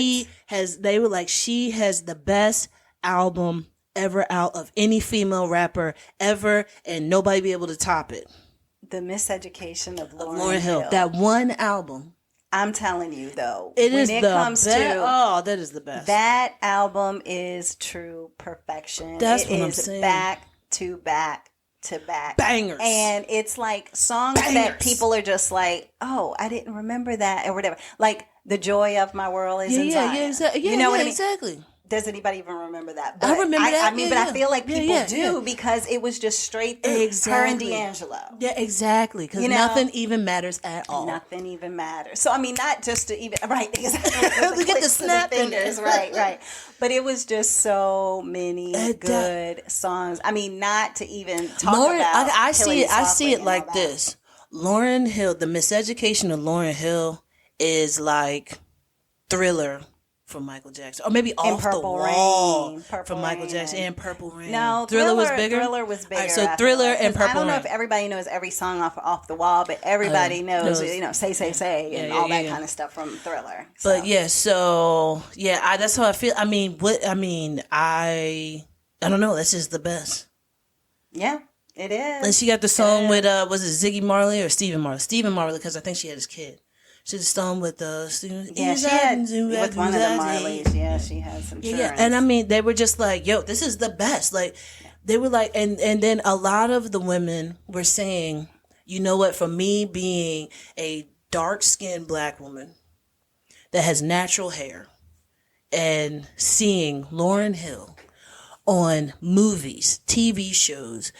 They were like, she has the best album ever out of any female rapper ever, and nobody be able to top it. The Miseducation of Lauryn Hill. That one album. I'm telling you, though, that is the best. That album is true perfection. That's what I'm saying. Back to back to back bangers, and it's like songs that people are just like, oh, I didn't remember that or whatever. Like The Joy of My World is in Zion. Exactly. You know what I mean? Exactly. Does anybody even remember that? But I remember that. But I feel like people do because it was just straight through her and D'Angelo. Yeah, exactly. Because nothing even matters at all. Nothing even matters. So, I mean, not just to even, right, exactly. We get the snap fingers, right. But it was just so many good songs. I mean, not to even talk about I see it like this. Lauryn Hill, the Miseducation of Lauryn Hill is like Thriller from Michael Jackson, or maybe Off the Wall from Michael Jackson, and Purple Rain. No, Thriller was bigger. Thriller was bigger. Right, so Thriller and Purple Rain. I don't know if everybody knows every song off the Wall, but everybody knows, Say, and all that kind of stuff from Thriller. So. But that's how I feel. I mean, I don't know. That's just the best. Yeah, it is. And she got the song with was it Ziggy Marley or Stephen Marley? Stephen Marley, because I think she had his kid. She did a song with Stephen. Yeah, she had with one of the Marleys. Yeah, she had some. Yeah, and I mean, they were just like, "Yo, this is the best." Like, they were like, and then a lot of the women were saying, "You know what? For me, being a dark-skinned black woman that has natural hair, and seeing Lauryn Hill on movies, TV shows,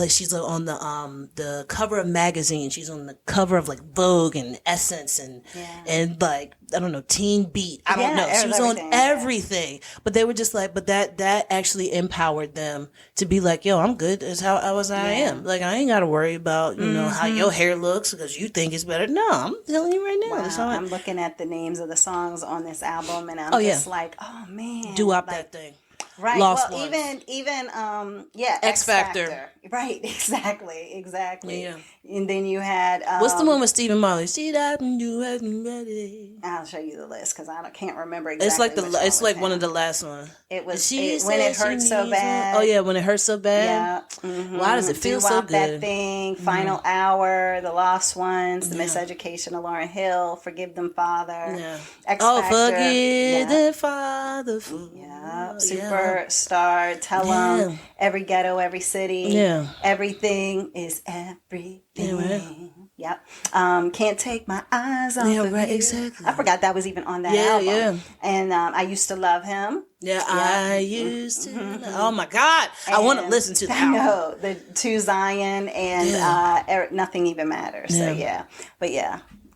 she's on the cover of magazines. She's on the cover of like Vogue and Essence and like, I don't know, Teen Beat. I don't know. She was on everything. But they were just like, but that actually empowered them to be like, yo, I'm good as I am. Like, I ain't got to worry about, how your hair looks because you think it's better. No, I'm telling you right now. Wow. I'm looking at the names of the songs on this album and I'm just like, oh man. Do-wop that thing. Right. Lost well, Ones. even X Factor. Right. Exactly. Yeah. And then you had what's the one with Stephen Marley? See that you wasn't ready. I'll show you the list because I can't remember exactly. It's like one of the last ones. It was When It Hurt So Bad. Oh yeah, When It Hurt So Bad. Yeah. Mm-hmm. Why does it feel so good? That Thing, Final Hour, The Lost Ones, The Miseducation of Lauryn Hill, Forgive Them Father. Yeah. X Factor. Forgive them Father. Yeah. Superstar, Tell 'Em, Every Ghetto, Every City. Yeah. Everything is everything. Yep. Can't Take My Eyes Off of You. Exactly. I forgot that was even on that album. Yeah. And I Used to Love Him. Yeah, I used to. Oh my God, I want to listen to that. I know the To Zion and Nothing Even Matters. So but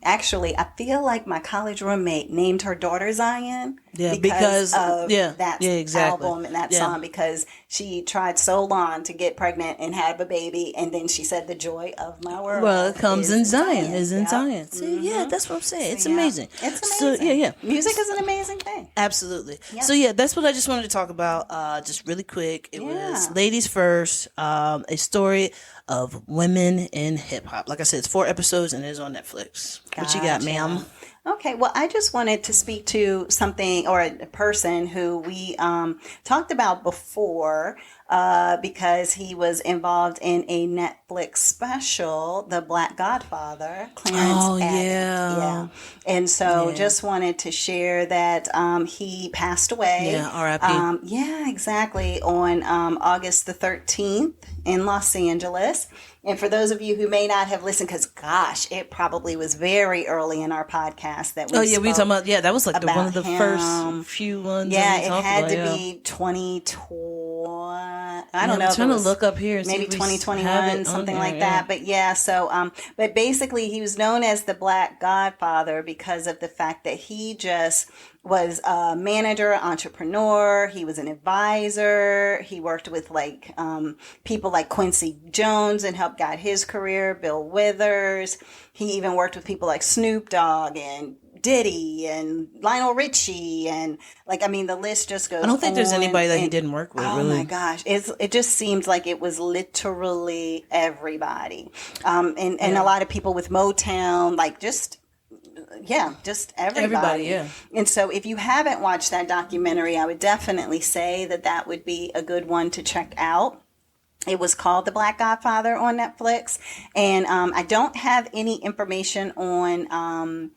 actually, I feel like my college roommate named her daughter Zion because of that album and that song, because she tried so long to get pregnant and have a baby, and then she said, "The joy of my world." Well, it comes in Zion. Is in Zion. See, that's what I'm saying. It's amazing. It's amazing. So, music is an amazing thing. Absolutely. Yep. So that's what I just wanted to talk about. Just really quick. It was Ladies First, a story of women in hip hop. Like I said, it's 4 episodes and it is on Netflix. Gotcha. What you got, ma'am? Okay, well, I just wanted to speak to something or a person who we talked about before because he was involved in a Netflix special, The Black Godfather, Clarence Avant. And so just wanted to share that he passed away. Yeah, R.I.P. Yeah, exactly. On August the 13th in Los Angeles. And for those of you who may not have listened, because gosh, it probably was very early in our podcast that we we were talking about, that was like one of the first few ones. Yeah, it had to be 2020. I don't know. I'm trying to look up here. Maybe 2021, something like that. But yeah, so, but basically he was known as the Black Godfather because of the fact that he just was a manager, entrepreneur. He was an advisor. He worked with like people like Quincy Jones and helped guide his career. Bill Withers. He even worked with people like Snoop Dogg and Diddy and Lionel Richie and the list just goes on. I don't think there's anybody that he didn't work with. Oh really. My gosh, it just seems like it was literally everybody, and a lot of people with Motown, just everybody. Yeah. And so if you haven't watched that documentary, I would definitely say that would be a good one to check out. It was called The Black Godfather on Netflix. And I don't have any information on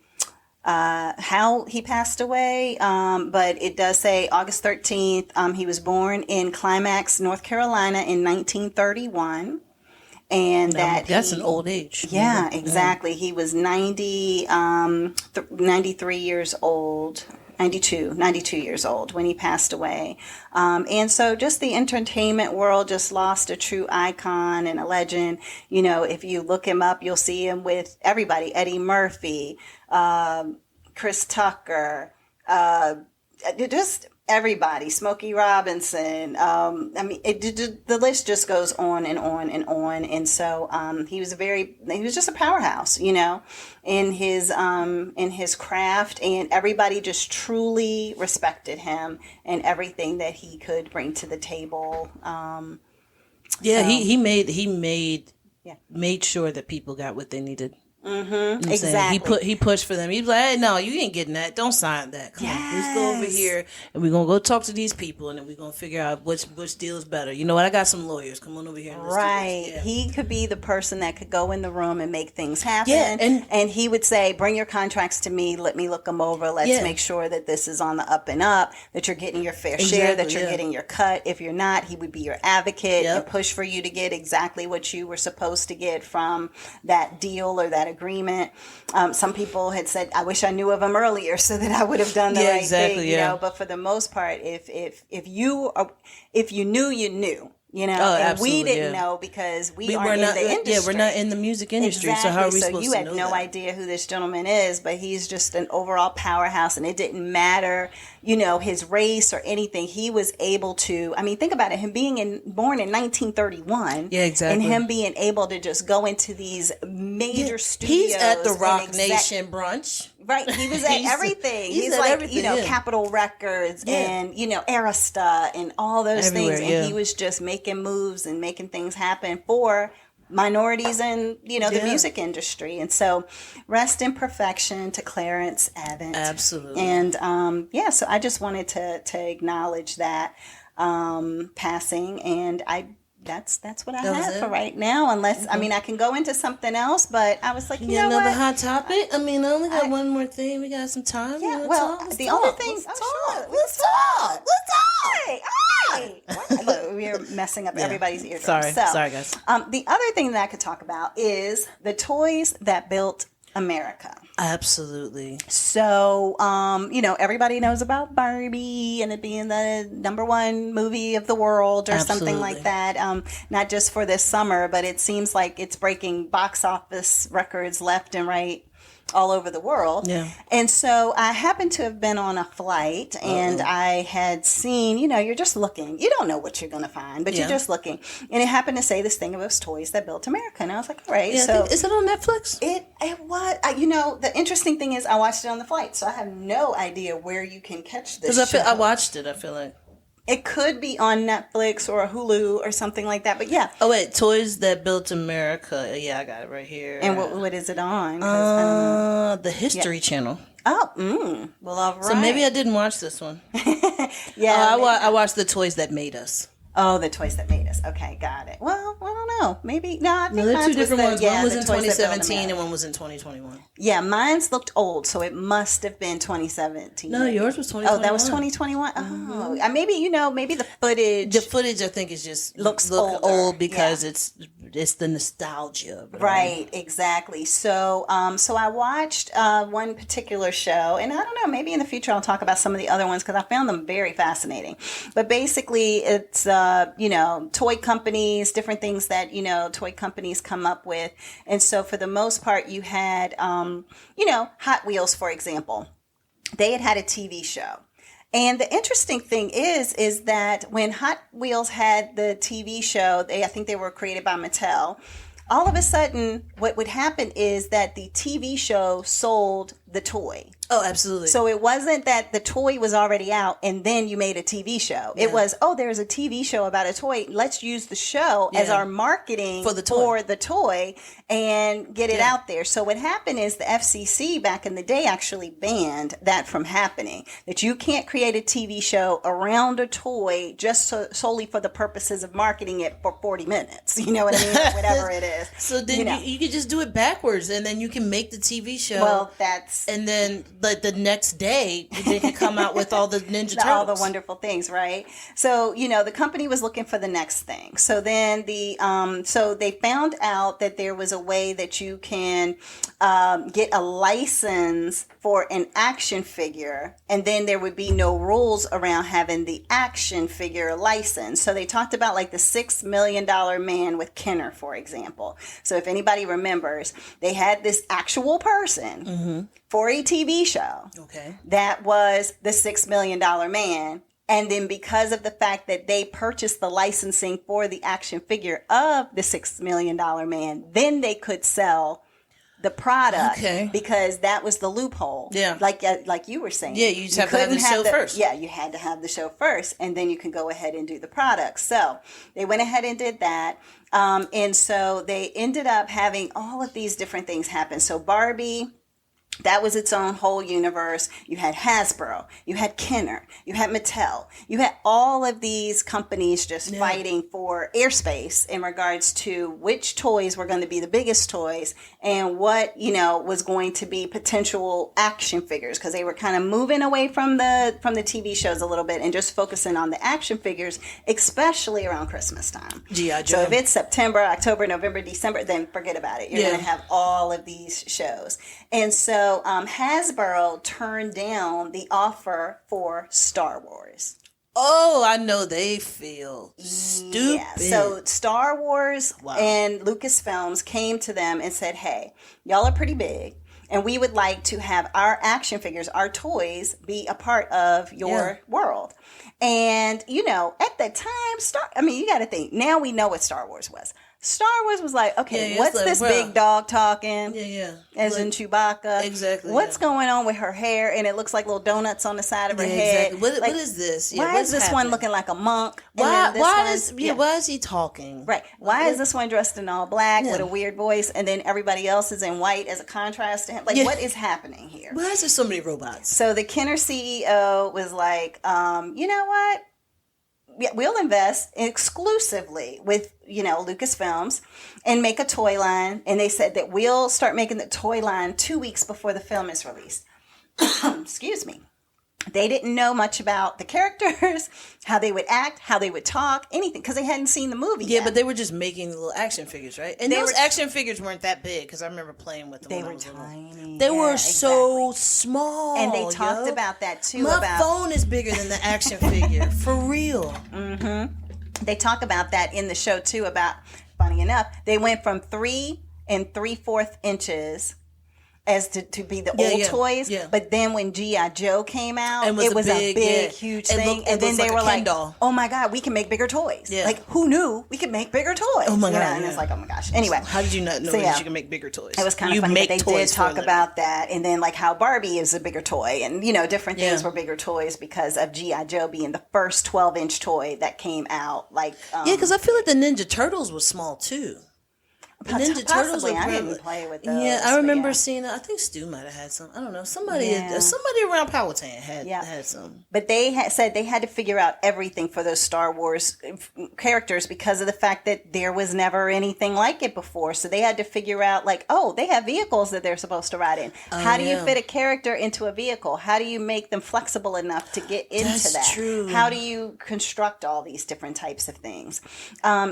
how he passed away, but it does say August 13th. He was born in Climax, North Carolina in 1931. And that's an old age. Yeah, exactly. He was 93 years old. 92 years old when he passed away. And so just the entertainment world just lost a true icon and a legend. If you look him up, you'll see him with everybody, Eddie Murphy, Chris Tucker, just everybody, Smokey Robinson. The list just goes on and on and on. And so he was just a powerhouse, in his craft, and everybody just truly respected him and everything that he could bring to the table. He made sure that people got what they needed. Mm-hmm. Exactly. He pushed for them. He's like, hey, no, you ain't getting that. Don't sign that. Come on, let's go over here and we're gonna go talk to these people, and then we're gonna figure out which deal is better. You know what? I got some lawyers. Come on over here. And let's do this. Yeah. He could be the person that could go in the room and make things happen. Yeah, and he would say, "Bring your contracts to me. Let me look them over. Let's make sure that this is on the up and up. That you're getting your fair share. That you're getting your cut. If you're not, he would be your advocate and push for you to get exactly what you were supposed to get from that deal or that agreement." Some people had said, "I wish I knew of him earlier so that I would have done the right thing." You know, but for the most part, if you knew, you knew. And we didn't know because we aren't in the industry. Yeah, we're not in the music industry. Exactly. So how are we supposed to know So you had no idea who this gentleman is, but he's just an overall powerhouse, and it didn't matter, his race or anything. He was able to, think about it, him being born in 1931. Yeah, exactly. And him being able to just go into these major studios. He's at the Rock Nation brunch. Right, he was at everything. He's at like, everything, Capitol Records and, Arista and all those everywhere, things. And he was just making moves and making things happen for minorities in, the music industry. And so rest in perfection to Clarence Avant. Absolutely. And, so I just wanted to acknowledge that passing. And that's what I have for right now. Unless, I can go into something else, but I was like, you know another what? hot topic? I only got one more thing. We got some time. Yeah, other thing. Let's talk. Hey. Look, we're messing up everybody's eardrums. Sorry, guys. The other thing that I could talk about is the toys that built America. Absolutely. So, everybody knows about Barbie and it being the #1 movie of the world or something like that. Not just for this summer, but it seems like it's breaking box office records left and right all over the world. Yeah. And so I happened to have been on a flight and I had seen, you're just looking. You don't know what you're going to find, but you're just looking. And it happened to say this thing about toys that built America. And I was like, all right. Yeah, so is it on Netflix? It was. The interesting thing is I watched it on the flight, so I have no idea where you can catch this show. I watched it, I feel like. It could be on Netflix or Hulu or something like that, but yeah. Oh wait, Toys That Built America. Yeah, I got it right here. And what is it on? The History Channel. Oh, well, all right. So maybe I didn't watch this one. Yeah. I watched the Toys That Made Us. Oh, the toys that made us. Okay, got it. Well, I don't know. Maybe no. I think No, they're mine two different ones. Yeah, one was the in Toys That Built 2017 and America. one was in 2021. Yeah, mine's looked old, so it must have been 2017. No, yours was 2021. Oh, that was 2021. Oh, maybe maybe the footage. The footage, I think, is just Looks old older. because it's the nostalgia, Right, exactly. So, so I watched one particular show, and I don't know, maybe in the future I'll talk about some of the other ones because I found them very fascinating. But basically, it's toy companies, different things that toy companies come up with, and so for the most part, you had Hot Wheels, for example. They had a TV show. And the interesting thing is that when Hot Wheels had the TV show, I think they were created by Mattel. All of a sudden, what would happen is that the TV show sold the toy. Oh, absolutely. So it wasn't that the toy was already out and then you made a TV show. Yeah. It was, there's a TV show about a toy. Let's use the show as our marketing for the toy and get it out there. So what happened is the FCC back in the day actually banned that from happening. That you can't create a TV show around a toy just solely for the purposes of marketing it for 40 minutes. You know what I mean? Or whatever it is. So then you could just do it backwards and then you can make the TV show. Well, that's... And then the next day they can come out with all the Ninja Turtles. All the wonderful things, right? So, the company was looking for the next thing. So then so they found out that there was a way that you can get a license for an action figure, and then there would be no rules around having the action figure license. So they talked about like the $6 million man with Kenner, for example. So if anybody remembers, they had this actual person for a TV show that was the $6 million man. And then because of the fact that they purchased the licensing for the action figure of the $6 million man, then they could sell the product because that was the loophole. Yeah. Like you were saying. Yeah, you just have to have the show first. Yeah, you had to have the show first, and then you can go ahead and do the product. So they went ahead and did that. And so they ended up having all of these different things happen. So Barbie, that was its own whole universe. You had Hasbro, you had Kenner, you had Mattel, you had all of these companies just fighting for airspace in regards to which toys were going to be the biggest toys and what, was going to be potential action figures, because they were kind of moving away from the TV shows a little bit and just focusing on the action figures, especially around Christmas time. G.I. Joe. So if it's September, October, November, December, then forget about it. You're going to have all of these shows. And so Hasbro turned down the offer for Star Wars. Oh, I know they feel stupid. Yeah. So Star Wars and Lucasfilms came to them and said, hey, y'all are pretty big, and we would like to have our action figures, our toys, be a part of your world. And, at the time, you got to think, now we know what Star Wars was. Star Wars was like, okay, what's this big dog talking? As in Chewbacca. Exactly. What's going on with her hair? And it looks like little donuts on the side of her head. Exactly. What is this? Why is this one looking like a monk? Why is he talking? Right. Why is this one dressed in all black with a weird voice, and then everybody else is in white as a contrast to him? Like, what is happening here? Why is there so many robots? So the Kenner CEO was like, you know what? Yeah, we'll invest exclusively with, Lucasfilms and make a toy line. And they said that we'll start making the toy line 2 weeks before the film is released. Excuse me. They didn't know much about the characters, how they would act, how they would talk, anything, because they hadn't seen the movie yet. But they were just making little action figures, right? And those action figures weren't that big, because I remember playing with them. They were tiny. They were so small. And they talked about that, too. My phone is bigger than the action figure, for real. Mm-hmm. They talk about that in the show, too, about, funny enough, they went from 3 3/4 inches as to be the old toys. Yeah. But then when G.I. Joe came out, it was a big, huge thing. And then they were like, oh my God, we can make bigger toys. Yeah. Like, who knew we could make bigger toys? Oh my God. And it's like, oh my gosh. Anyway. How did you not know that you can make bigger toys? It was kind of funny, but they did talk about that. And then like how Barbie is a bigger toy, and different things were bigger toys because of G.I. Joe being the first 12-inch toy that came out. Like, because I feel like the Ninja Turtles was small too. Ninja Turtles Possibly. were I probably, didn't play with those. yeah, I but remember yeah. seeing. I think Stu might have had some. I don't know. Somebody Yeah. somebody around Powhatan had Yeah. had some. But they said they had to figure out everything for those Star Wars characters because of the fact that there was never anything like it before. So they had to figure out, like, oh, they have vehicles that they're supposed to ride in. How do you fit a character into a vehicle? How do you make them flexible enough to get into That's that? true. How do you construct all these different types of things?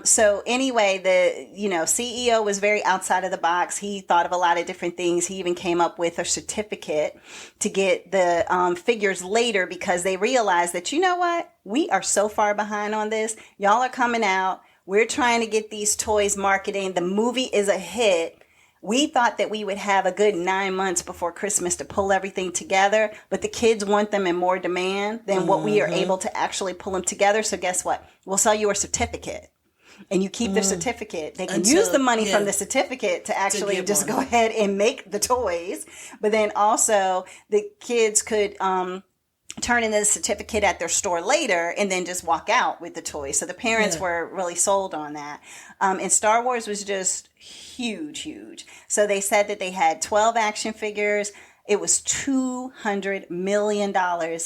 So anyway, the CEO was very outside of the box. He thought of a lot of different things. He even came up with a certificate to get the figures later because they realized that, you know what? We are so far behind on this. Y'all are coming out. We're trying to get these toys marketing. The movie is a hit. We thought that we would have a good 9 months before Christmas to pull everything together, but the kids want them in more demand than what we are able to actually pull them together. So guess what? We'll sell you a certificate. And you keep the certificate. They can use the money from the certificate to actually just go ahead and make the toys. But then also the kids could turn in the certificate at their store later and then just walk out with the toys. So the parents were really sold on that. And Star Wars was just huge. So they said that they had 12 action figures. It was $200 million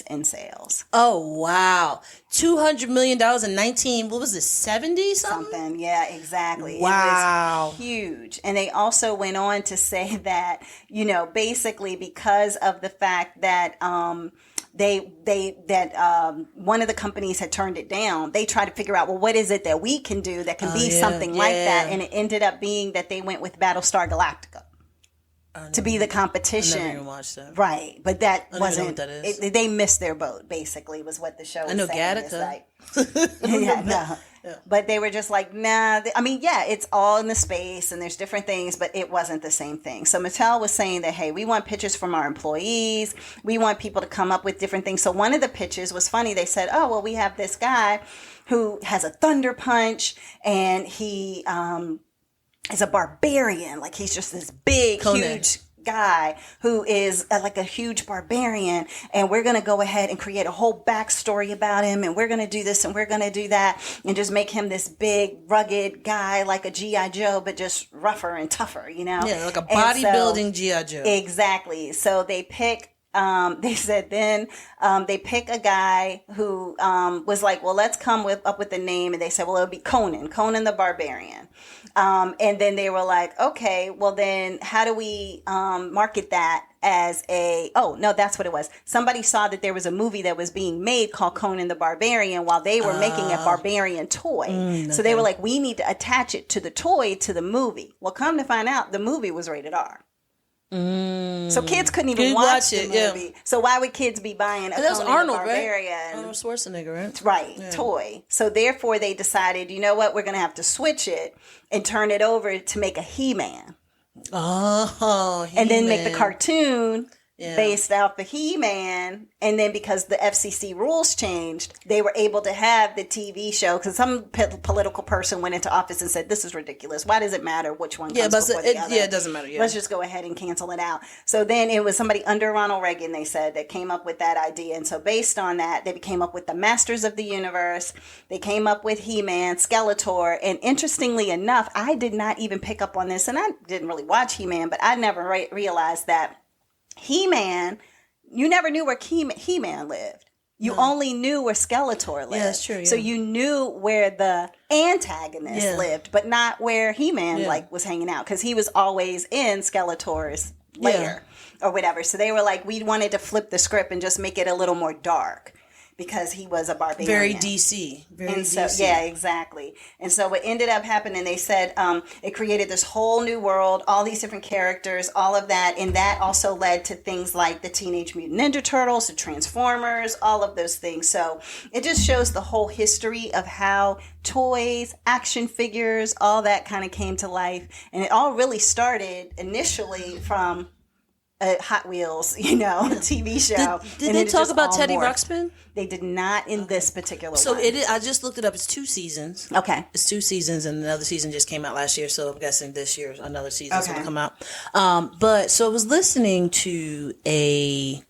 in sales. Oh, wow. $200 million in 19, what was it, 70 something? Yeah, exactly. Wow. It was huge. And they also went on to say that, basically because of the fact that one of the companies had turned it down, they tried to figure out, well, what is it that we can do that can be something like that? And it ended up being that they went with Battlestar Galactica to be the competition. I never even watched that. Right. But that I don't wasn't, even know what that is. they missed their boat, basically, was what the show was saying. I know Gattaca. But they were just like, nah. It's all in the space and there's different things, but it wasn't the same thing. So Mattel was saying that, hey, we want pitches from our employees. We want people to come up with different things. So one of the pitches was funny. They said, oh, well, we have this guy who has a thunder punch and he is a barbarian. Like he's just this big, huge guy who is like a huge barbarian, and we're going to go ahead and create a whole backstory about him, and we're going to do this and we're going to do that, and just make him this big rugged guy like a G.I. Joe, but just rougher and tougher, Yeah, like a bodybuilding G.I. Joe. Exactly. So they pick they said then they pick a guy who was like, well, let's come up with a name. And they said, well, it'll be Conan the Barbarian. And then they were like, okay, well then how do we market that as that's what it was. Somebody saw that there was a movie that was being made called Conan the Barbarian while they were making a barbarian toy. So they were like, we need to attach it to the toy to the movie. Well, come to find out, the movie was rated R. So kids couldn't even watch the movie. Yeah. So why would kids be buying a Conan the Barbarian? Right? Arnold Schwarzenegger, right? Right, toy. So therefore they decided, you know what, we're going to have to switch it and turn it over to make a He-Man. Oh, He-Man. And then make the cartoon based off the He-Man. And then because the FCC rules changed, they were able to have the TV show. Because some political person went into office and said, this is ridiculous. Why does it matter which one comes before the other? Yeah, it doesn't matter. Yeah. Let's just go ahead and cancel it out. So then it was somebody under Ronald Reagan, they said, that came up with that idea. And so based on that, they came up with the Masters of the Universe. They came up with He-Man, Skeletor. And interestingly enough, I did not even pick up on this. And I didn't really watch He-Man, but I never realized that He-Man, you never knew where He-Man lived. You only knew where Skeletor lived. Yeah, that's true. Yeah. So you knew where the antagonist lived, but not where He-Man was hanging out, because he was always in Skeletor's lair or whatever. So they were like, we wanted to flip the script and just make it a little more dark, because he was a barbarian. Very DC. DC. Yeah, exactly. And so what ended up happening, they said it created this whole new world, all these different characters, all of that. And that also led to things like the Teenage Mutant Ninja Turtles, the Transformers, all of those things. So it just shows the whole history of how toys, action figures, all that kind of came to life. And it all really started initially from Hot Wheels, TV show. Did they talk about Teddy Ruxpin? They did not in this particular one. So I just looked it up. It's 2 seasons. Okay. It's 2 seasons, and another season just came out last year. So I'm guessing this year another season is going to come out. But so I was listening to a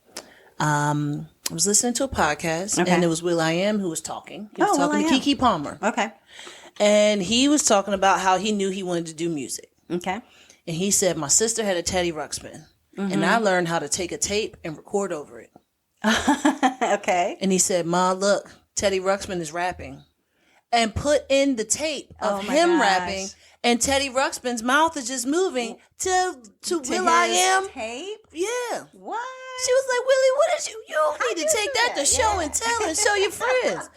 podcast, and it was will.i.am who was talking. He was talking to Keke Palmer. Okay. And he was talking about how he knew he wanted to do music. Okay. And he said, my sister had a Teddy Ruxpin. Mm-hmm. And I learned how to take a tape and record over it. Okay. And he said, Ma, look, Teddy Ruxpin is rapping. And put in the tape of him rapping. And Teddy Ruxpin's mouth is just moving to Will I Am. Tape? Yeah. What? She was like, Willie, what is you? You don't need to take that to show and tell and show your friends.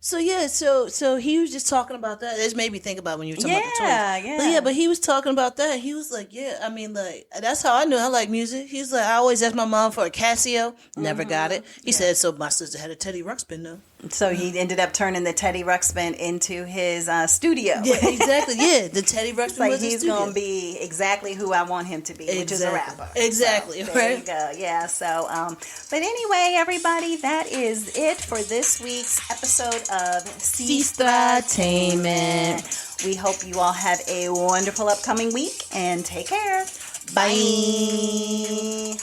So yeah, so he was just talking about that. It just made me think about when you were talking about the toys. Yeah. But he was talking about that. He was like, yeah, I mean, like, that's how I knew I like music. He was like, I always asked my mom for a Casio, never got it. He said, so my sister had a Teddy Ruxpin though. So he ended up turning the Teddy Ruxpin into his studio. Yeah, exactly. Yeah, the Teddy Ruxpin like was he's going to be exactly who I want him to be, which is a rapper. Exactly. So, right. there you go. Yeah. So, but anyway, everybody, that is it for this week's episode of Sestra-Tainment. We hope you all have a wonderful upcoming week and take care. Bye.